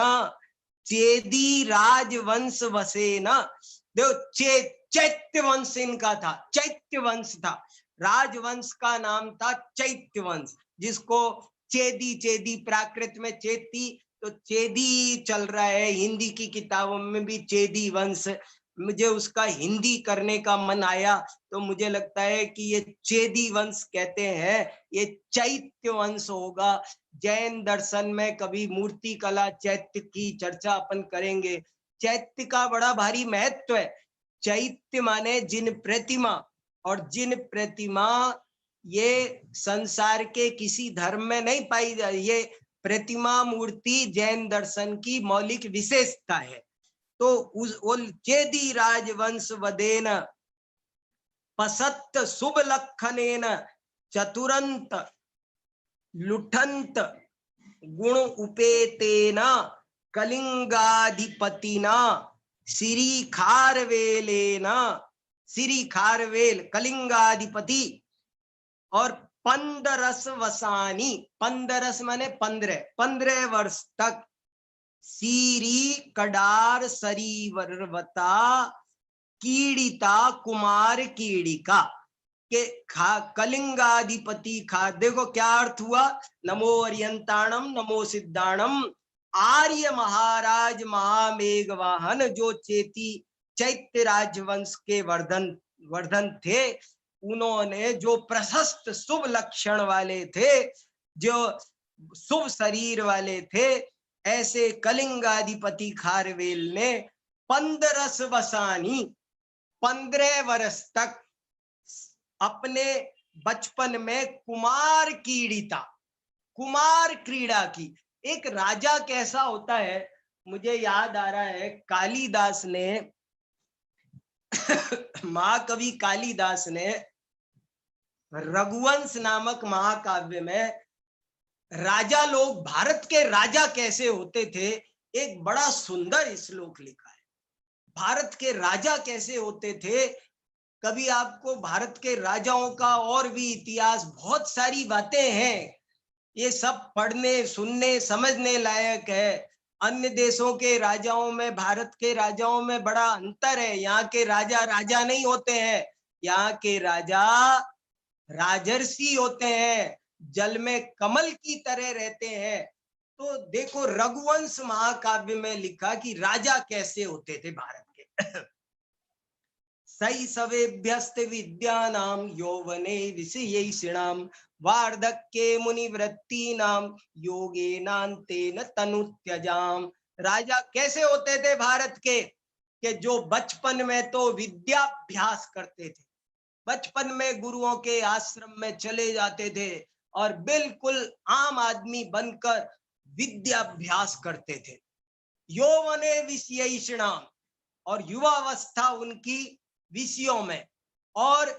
चेदी राजवंश वसेन। देखो चैत्य वंश इनका था, चैत्य वंश था, राजवंश का नाम था चैत्य वंश, जिसको चेदी, चेदी प्राकृत में चेती, तो चेदी चल रहा है, हिंदी की किताबों में भी चेदी वंश। मुझे उसका हिंदी करने का मन आया, तो मुझे लगता है कि ये चेदी वंश कहते हैं, ये चैत्य वंश होगा। जैन दर्शन में कभी मूर्ति कला चैत्य की चर्चा अपन करेंगे। चैत्य का बड़ा भारी महत्व है। चैत्य माने जिन प्रतिमा, और जिन प्रतिमा ये संसार के किसी धर्म में नहीं पाई जाए, ये प्रतिमा मूर्ति जैन दर्शन की मौलिक विशेषता है। तो उस चेदी राजवंश वदेन पसत्त शुभ लक्षणेन चतुरंत लुठंत गुण उपेतेन कलिंगाधिपतिना श्री खारवेलेन, श्री खारवेल कलिंगाधिपति, और 15 वसानी, 15 माने 15 वर्ष तक सीरी कडार सरीवरवता कीड़िता कुमार कीड़िका के कलिंगाधिपति खा। देखो क्या अर्थ हुआ, नमो अरिहंताणम, नमो सिद्धाणम। आर्य महाराज महामेघवाहन जो चैत्य राजवंश के वर्धन थे, उन्होंने जो प्रशस्त शुभ लक्षण वाले थे, जो शुभ शरीर वाले थे, ऐसे कलिंगाधिपति खारवेल ने 15 वसानी, 15 वर्ष तक अपने बचपन में कुमार क्रीड़ा की। एक राजा कैसा होता है, मुझे याद आ रहा है कालिदास ने महाकवि कालिदास ने रघुवंश नामक महाकाव्य में राजा लोग, भारत के राजा कैसे होते थे, एक बड़ा सुंदर श्लोक लिखा है। भारत के राजा कैसे होते थे, कभी आपको भारत के राजाओं का और भी इतिहास, बहुत सारी बातें हैं, ये सब पढ़ने सुनने समझने लायक है। अन्य देशों के राजाओं में भारत के राजाओं में बड़ा अंतर है। यहाँ के राजा राजा नहीं होते हैं, यहाँ के राजा राजर्षि होते हैं, जल में कमल की तरह रहते हैं। तो देखो रघुवंश महाकाव्य में लिखा कि राजा कैसे होते थे भारत के। शैशवेभ्यस्त विद्यानां यौवने विषयैषिणां वार्धक्ये मुनिवृत्तीनां योगेनान्तेन तनुत्यजाम्। राजा कैसे होते थे भारत के जो बचपन में तो विद्याभ्यास करते थे, बचपन में गुरुओं के आश्रम में चले जाते थे और बिल्कुल आम आदमी बनकर विद्याभ्यास करते थे। यौवने विषयैषिणां, और युवावस्था उनकी विषयों में, और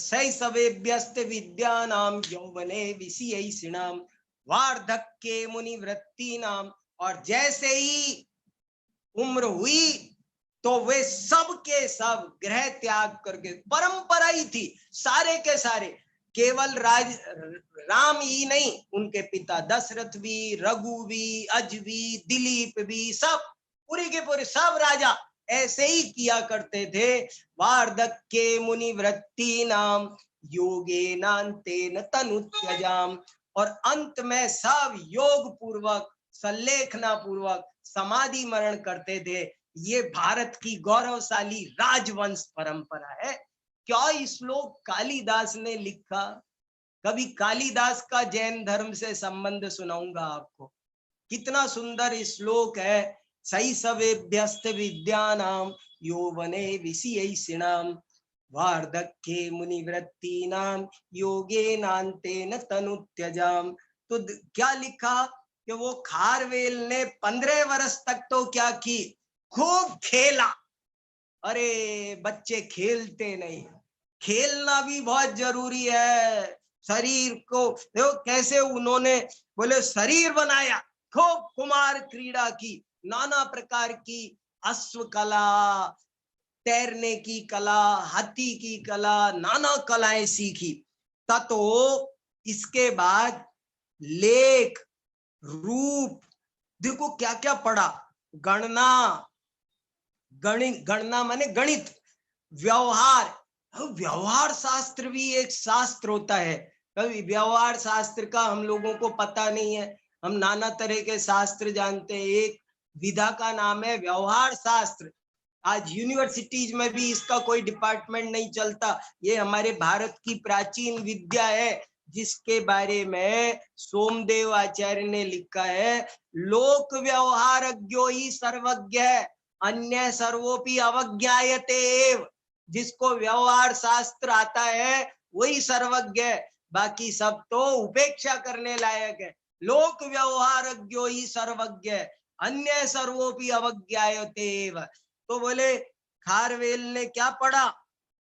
शैशवेभ्यस्त विद्यानां यौवने विषयैषिणां वार्धक्ये मुनिवृत्तीनां, और जैसे ही उम्र हुई तो वे सब के सब गृह त्याग करके, परंपरा ही थी सारे के सारे, केवल राम ही नहीं, उनके पिता दशरथ भी, रघु भी, अज भी, दिलीप भी, सब पूरे के पूरे सब राजा ऐसे ही किया करते थे। वार्धक्ये मुनिवृत्तीनां योगेनान्तेन तनुत्यजाम्, और अंत में सब योग पूर्वक संलेखना पूर्वक समाधि मरण करते थे। ये भारत की गौरवशाली राजवंश परंपरा है। क्या श्लोक कालिदास ने लिखा, कभी कालिदास का जैन धर्म से संबंध सुनाऊंगा आपको, कितना सुंदर श्लोक है। शैशवेभ्यस्त विद्यानां यौवने विषयैषिणां वार्धक्ये मुनिवृत्तीनां योगेनान्तेन तनुत्यजाम्। तो क्या लिखा कि वो खारवेल ने 15 वर्ष तक तो क्या की, खूब खेला। अरे बच्चे खेलते नहीं, खेलना भी बहुत जरूरी है। शरीर को देखो कैसे उन्होंने बोले शरीर बनाया, खूब कुमार क्रीड़ा की, नाना प्रकार की अश्व कला, तैरने की कला, हाथी की कला, नाना कलाएं सीखी। ततो इसके बाद लेख रूप, देखो क्या क्या पढ़ा, गणना, गणना माने गणित, व्यवहार, व्यवहार शास्त्र भी एक शास्त्र होता है। कभी व्यवहार शास्त्र का हम लोगों को पता नहीं है, हम नाना तरह के शास्त्र जानते हैं, एक विधा का नाम है व्यवहार शास्त्र। आज यूनिवर्सिटीज में भी इसका कोई डिपार्टमेंट नहीं चलता, ये हमारे भारत की प्राचीन विद्या है, जिसके बारे में सोमदेव आचार्य ने लिखा है, लोक व्यवहारज्ञो ही सर्वज्ञ है, अन्य सर्वोपि अवज्ञायते एव। जिसको व्यवहार शास्त्र आता है वही सर्वज्ञ है, बाकी सब तो उपेक्षा करने लायक है। लोक व्यवहारज्ञो ही सर्वज्ञ, अन्य सर्वोपि अवज्ञायते एव। तो बोले खारवेल ने क्या पढ़ा,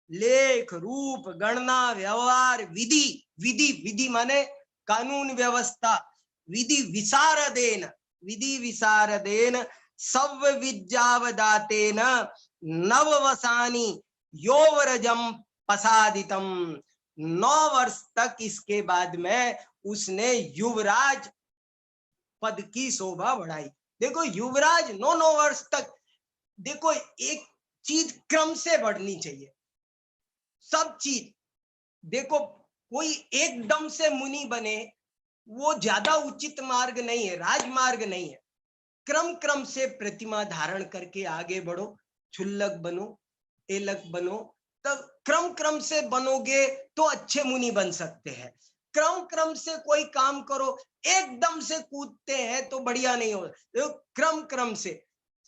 लेख रूप गणना व्यवहार विधि, विधि विधि माने कानून व्यवस्था, विधि विशारदेन, विधि विशारदेन सव विद्यावदातेन नववसानी यौवरजम पसादितम। 9 वर्ष तक इसके बाद में उसने युवराज पद की शोभा बढ़ाई। देखो युवराज 9 वर्ष तक, देखो एक चीज क्रम से बढ़नी चाहिए, सब चीज। देखो कोई एकदम से मुनि बने वो ज्यादा उचित मार्ग नहीं है, राजमार्ग नहीं है। क्रम क्रम से प्रतिमा धारण करके आगे बढ़ो, क्षुल्लक बनो, एलक बनो, तब क्रम क्रम से बनोगे तो अच्छे मुनि बन सकते हैं। क्रम क्रम से कोई काम करो, एकदम से कूदते हैं तो बढ़िया नहीं होगा। क्रम क्रम से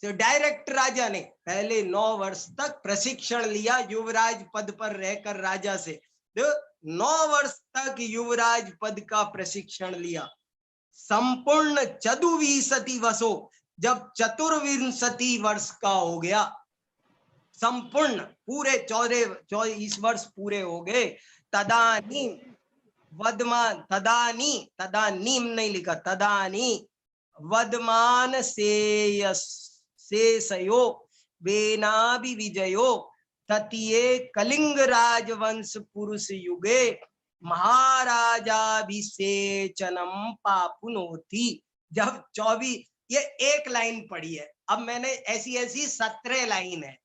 तो डायरेक्ट राजा ने पहले 9 वर्ष तक प्रशिक्षण लिया युवराज पद पर रहकर राजा से। तो 9 वर्ष तक युवराज पद का प्रशिक्षण लिया। संपूर्ण चतुर्विंशति वर्षों, जब 24 वर्ष का हो गया, संपूर्ण पूरे 24 वर्ष पूरे हो गए, तदानी वदमान, तदानीम नहीं लिखा, तदानी वदमान शेषयो वेनाभि विजयो ततीये कलिंग राजवंश पुरुष युगे महाराजाभिषेचनम पापुनोति। जब 24, ये एक लाइन पढ़ी है, अब मैंने ऐसी 17 लाइन है,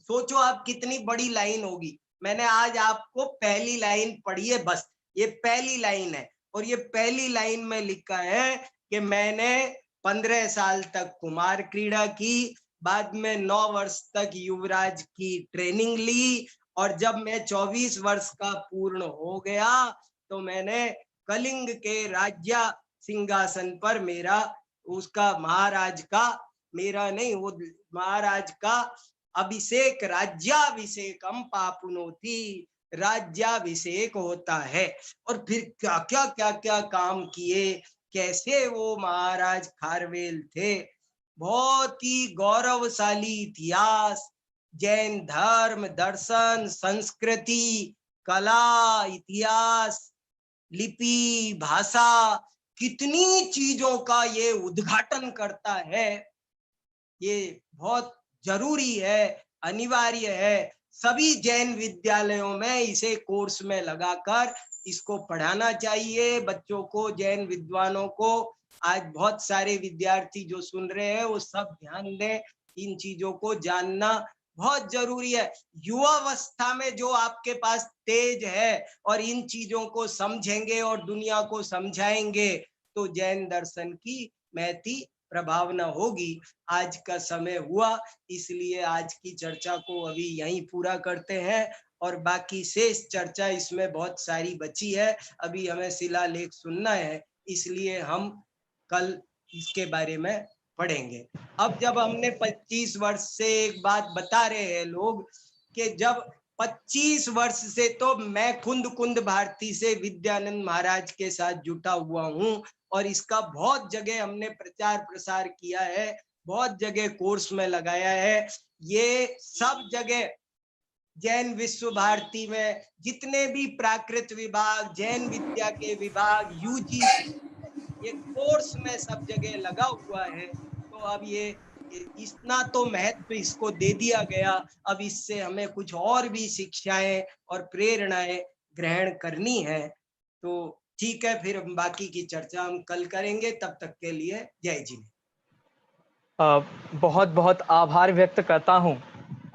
सोचो आप कितनी बड़ी लाइन होगी। मैंने आज आपको पहली लाइन पढ़ी है, बस ये पहली लाइन है। और ये पहली लाइन में लिखा है कि मैंने 15 साल तक कुमार क्रीड़ा की, बाद में 9 वर्ष तक युवराज की ट्रेनिंग ली, और जब मैं 24 वर्ष का पूर्ण हो गया तो मैंने कलिंग के राज्य सिंहासन पर मेरा, उसका महाराज का, मेरा नहीं, वो महाराज का अभिषेक, राज्याभिषेकम पापुनोति, राज्याभिषेक होता है। और फिर क्या क्या काम किए, कैसे वो महाराज खारवेल थे। बहुत ही गौरवशाली इतिहास, जैन धर्म, दर्शन, संस्कृति, कला, इतिहास, लिपि, भाषा, कितनी चीजों का ये उद्घाटन करता है। ये बहुत जरूरी है, अनिवार्य है। सभी जैन विद्यालयों में इसे कोर्स में लगाकर इसको पढ़ाना चाहिए बच्चों को, जैन विद्वानों को। आज बहुत सारे विद्यार्थी जो सुन रहे हैं वो सब ध्यान दें, इन चीजों को जानना बहुत जरूरी है। युवावस्था में जो आपके पास तेज है और इन चीजों को समझेंगे और दुनिया को समझाएंगे तो जैन दर्शन की महती प्रभावना होगी। आज का समय हुआ, इसलिए आज की चर्चा को अभी यहीं पूरा करते हैं, और बाकी शेष चर्चा इसमें बहुत सारी बची है। अभी हमें शिलालेख सुनना है, इसलिए हम कल इसके बारे में पढ़ेंगे। अब जब हमने 25 वर्ष से, एक बात बता रहे हैं लोग कि जब 25 वर्ष से तो मैं कुंद भारती से विद्यानंद महाराज के साथ जुटा हुआ हूँ, और इसका बहुत जगह हमने प्रचार प्रसार किया है, बहुत जगह कोर्स में लगाया है। ये सब जगह जैन विश्व भारती में जितने भी प्राकृत विभाग, जैन विद्या के विभाग, यूजी, ये कोर्स में सब जगह लगा हुआ है। तो अब ये इतना तो महत्व इसको दे दिया गया, अब इससे हमें कुछ और भी शिक्षाएं और प्रेरणाएं ग्रहण करनी है। तो ठीक है, फिर बाकी की चर्चा हम कल करेंगे। तब तक के लिए जय जी। बहुत बहुत आभार व्यक्त करता हूं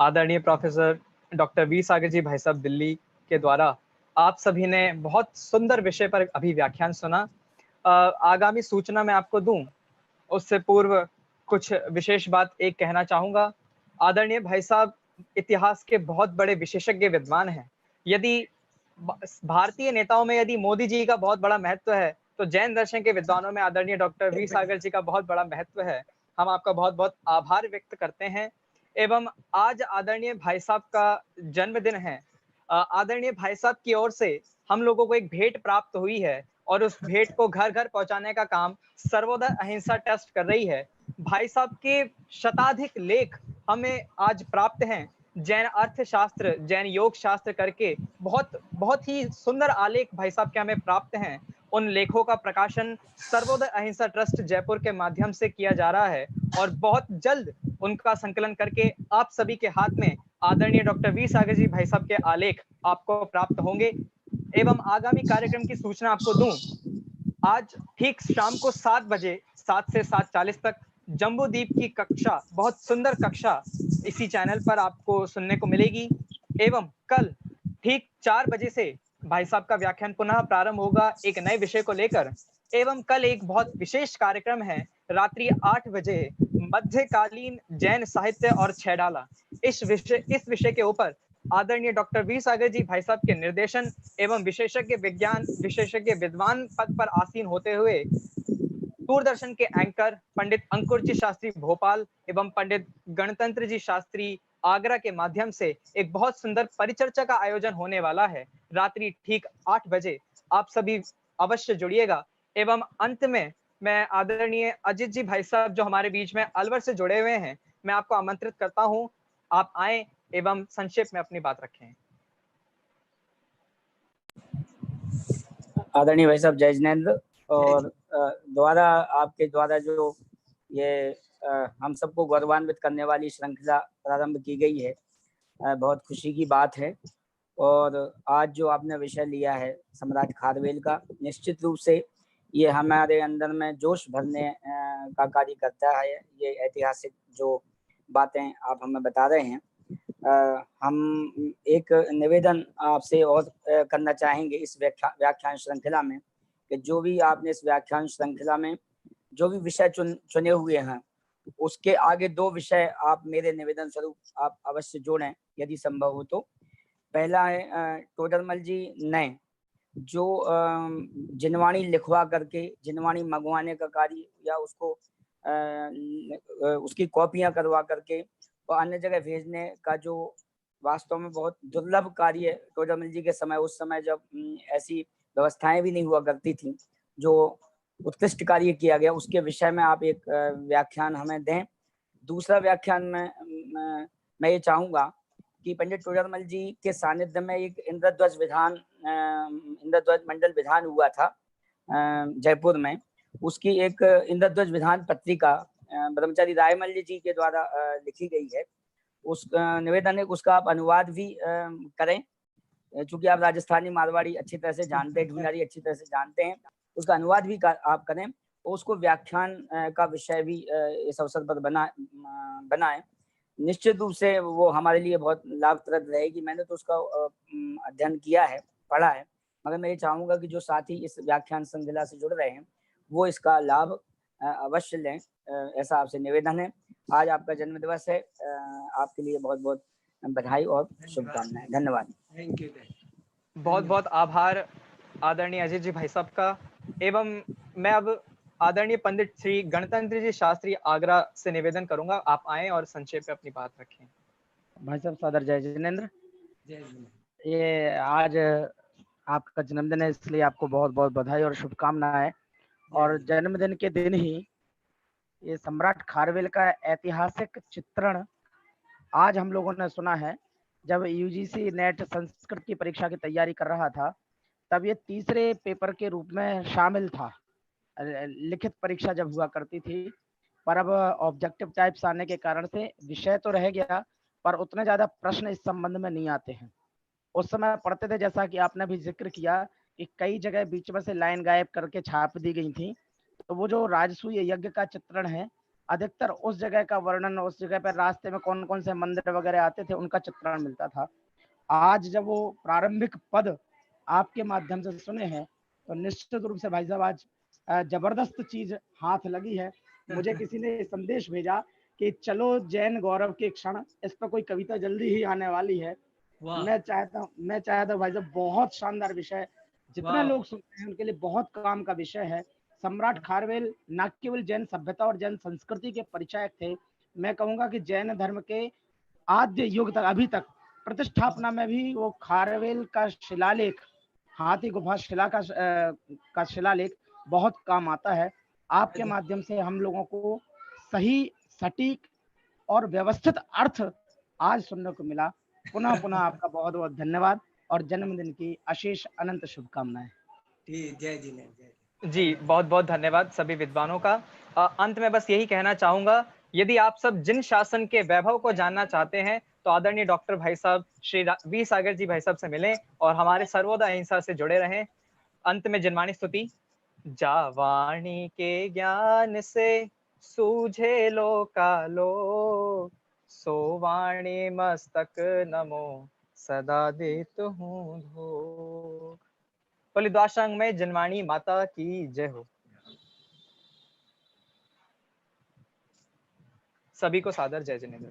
आदरणीय प्रोफेसर डॉक्टर वी सागर जी भाई साहब दिल्ली के द्वारा। आप सभी ने बहुत सुंदर विषय पर अभी व्याख्यान सुना। आगामी सूचना मैं आपको दूं उससे पूर्व कुछ विशेष बात एक कहना चाहूंगा। आदरणीय भाई साहब इतिहास के बहुत बड़े विशेषज्ञ विद्वान हैं। यदि भारतीय नेताओं में यदि मोदी जी का बहुत बड़ा महत्व है तो जैन दर्शन के विद्वानों में आदरणीय डॉक्टर वी सागर जी का बहुत बड़ा महत्व है। हम आपका बहुत बहुत आभार व्यक्त करते हैं। एवं आज आदरणीय भाई साहब का जन्मदिन है। आदरणीय भाई साहब की ओर से हम लोगों को एक भेंट प्राप्त हुई है, और उस भेंट को घर घर पहुंचाने का काम सर्वोदय अहिंसा ट्रस्ट कर रही है। भाई साहब के शताधिक लेख हमें आज प्राप्त हैं। जैन अर्थशास्त्र, जैन योग शास्त्र करके बहुत ही सुंदर आलेख भाई साहब के हमें प्राप्त हैं। उन लेखों का प्रकाशन सर्वोदय अहिंसा ट्रस्ट जयपुर के माध्यम से किया जा रहा है, और बहुत जल्द उनका संकलन करके आप सभी के हाथ में आदरणीय डॉक्टर वी सागर जी भाई साहब के आलेख आपको प्राप्त होंगे। एवं आगामी कार्यक्रम की सूचना आपको दूं, आज ठीक शाम को 7 बजे 7 से 7:40 तक जम्बूद्वीप की कक्षा, बहुत सुंदर कक्षा इसी चैनल पर आपको सुनने को मिलेगी। एवं कल ठीक 4 बजे से भाई साहब का व्याख्यान पुनः प्रारंभ होगा एक नए विषय को लेकर। एवं कल एक बहुत विशेष कार्यक्रम है रात्रि 8 बजे, मध्यकालीन जैन साहित्य और छैडाला। इस विषय के ऊपर आदरणीय डॉक्टर वी सागर जी भाई साहब के निर्देशन एवं विशेषज्ञ विद्वान पद पर आसीन होते हुए दूरदर्शन के एंकर पंडित अंकुर जी शास्त्री भोपाल एवं पंडित गणतंत्र जी शास्त्री आगरा के माध्यम से एक बहुत सुंदर परिचर्चा का आयोजन होने वाला है। रात्रि ठीक 8 बजे आप सभी अवश्य जुड़िएगा। एवं अंत में मैं आदरणीय अजित जी भाई साहब जो हमारे बीच में अलवर से जुड़े हुए हैं, मैं आपको आमंत्रित करता हूं, आप आएं एवं संक्षेप में अपनी बात रखें। आदरणीय भाई साहब जय जिनेंद्र, और द्वारा आपके द्वारा जो ये हम सबको गौरवान्वित करने वाली श्रृंखला प्रारंभ की गई है, बहुत खुशी की बात है। और आज जो आपने विषय लिया है सम्राट खारवेल का, निश्चित रूप से ये हमारे अंदर में जोश भरने का कार्य करता है। ये ऐतिहासिक जो बातें आप हमें बता रहे हैं, हम एक निवेदन आपसे और करना चाहेंगे इस व्याख्यान श्रृंखला में, कि जो भी आपने इस व्याख्यान श्रृंखला में जो भी विषय चुने हुए हैं, उसके आगे 2 विषय आप मेरे निवेदन स्वरूप आप अवश्य जोड़ें यदि संभव हो तो। पहला है टोडरमल जी ने जो जिनवाणी लिखवा करके जिनवाणी मंगवाने का कार्य या उसको उसकी कॉपियां करवा करके और अन्य जगह भेजने का जो वास्तव में बहुत दुर्लभ कार्य टोडरमल जी के समय, उस समय जब ऐसी व्यवस्थाएं भी नहीं हुआ करती थी, जो उत्कृष्ट कार्य किया गया, उसके विषय में आप एक व्याख्यान हमें दें। दूसरा व्याख्यान में मैं ये चाहूँगा कि पंडित टोडरमल जी के सानिध्य में एक इंद्रध्वज मंडल विधान हुआ था जयपुर में। उसकी एक इंद्रध्वज विधान पत्रिका ब्रह्मचारी रायमल जी के द्वारा लिखी गई है। उस निवेदन है उसका आप अनुवाद भी करें, चूंकि आप राजस्थानी मारवाड़ी अच्छी तरह से जानते हैं, ढूंढारी अच्छी तरह से जानते हैं, उसका अनुवाद भी आप करें और उसको व्याख्यान का विषय भी इस अवसर पर बनाएं। निश्चित रूप से वो हमारे लिए बहुत लाभप्रद रहेगी। मैंने तो उसका अध्ययन किया है, पढ़ा है, मगर मैं ये चाहूँगा कि जो साथी इस व्याख्यान श्रृंखला से जुड़ रहे हैं वो इसका लाभ अवश्य लें, ऐसा आपसे निवेदन है। आज आपका जन्म दिवस है, आपके लिए बहुत बहुत बधाई और शुभकामनाएं। धन्यवाद। Thank you. बहुत बहुत आभार आदरणीय अजित जी भाई साहब का। एवं मैं अब आदरणीय पंडित श्री गणतंत्र जी शास्त्री आगरा से निवेदन करूंगा, आप आएं और संक्षेप में अपनी बात रखें। भाई साहब सादर जय जिनेंद्र। जय जिनेंद्र। ये आज आपका जन्मदिन है, इसलिए आपको बहुत बहुत बधाई और शुभकामनाएं। और जन्मदिन के दिन ही ये सम्राट खारवेल का ऐतिहासिक चित्रण आज हम लोगों ने सुना है। जब यूजीसी नेट संस्कृत की परीक्षा की तैयारी कर रहा था, तब ये तीसरे पेपर के रूप में शामिल था। लिखित परीक्षा जब हुआ करती थी, पर अब ऑब्जेक्टिव टाइप्स आने के कारण से विषय तो रह गया, पर उतने ज्यादा प्रश्न इस संबंध में नहीं आते हैं। उस समय पढ़ते थे, जैसा कि आपने भी जिक्र किया कि कई जगह बीच में से लाइन गायब करके छाप दी गई थी। तो वो जो राजसूय यज्ञ का चित्रण है, अधिकतर उस जगह का वर्णन, उस जगह पर रास्ते में कौन कौन से मंदिर वगैरह आते थे, उनका चित्रण मिलता था। आज जब वो प्रारंभिक पद आपके माध्यम से सुने हैं, तो निश्चित रूप से भाई साहब आज जबरदस्त चीज हाथ लगी है। मुझे किसी ने संदेश भेजा कि चलो जैन गौरव के क्षण, इस पर कोई कविता जल्दी ही आने वाली है। मैं चाहता हूँ भाई साहब, बहुत शानदार विषय, जितने लोग सुनते हैं उनके लिए बहुत काम का विषय है। सम्राट खारवेल न केवल जैन सभ्यता और जैन संस्कृति के परिचायक थे, मैं कहूंगा कि जैन धर्म के आद्य युग तक, अभी तक प्रतिष्ठापना में भी वो खारवेल का शिलालेख, हाथी गुफा शिला का शिलालेख बहुत काम आता है। आपके माध्यम से हम लोगों को सही, सटीक और व्यवस्थित अर्थ आज सुनने को मिला। पुनः पुनः आपका बहुत बहुत धन्यवाद और जन्मदिन की अशेष अनंत शुभकामनाएं। जय जिनेंद्र जी, बहुत बहुत धन्यवाद सभी विद्वानों का। अंत में बस यही कहना चाहूंगा, यदि आप सब जिन शासन के वैभव को जानना चाहते हैं तो आदरणीय डॉक्टर भाई साहब श्री वी सागर जी भाई साहब से मिलें और हमारे सर्वोदय अहिंसा से जुड़े रहें। अंत में जिनवाणी स्तुति। जावाणी के ज्ञान से सूझे लोकालो, सोवाणी मस्तक नमो सदा देत हूँ धो। बोले द्वाशांग में जिनवाणी माता की जय हो। सभी को सादर जय जिनेंद्र।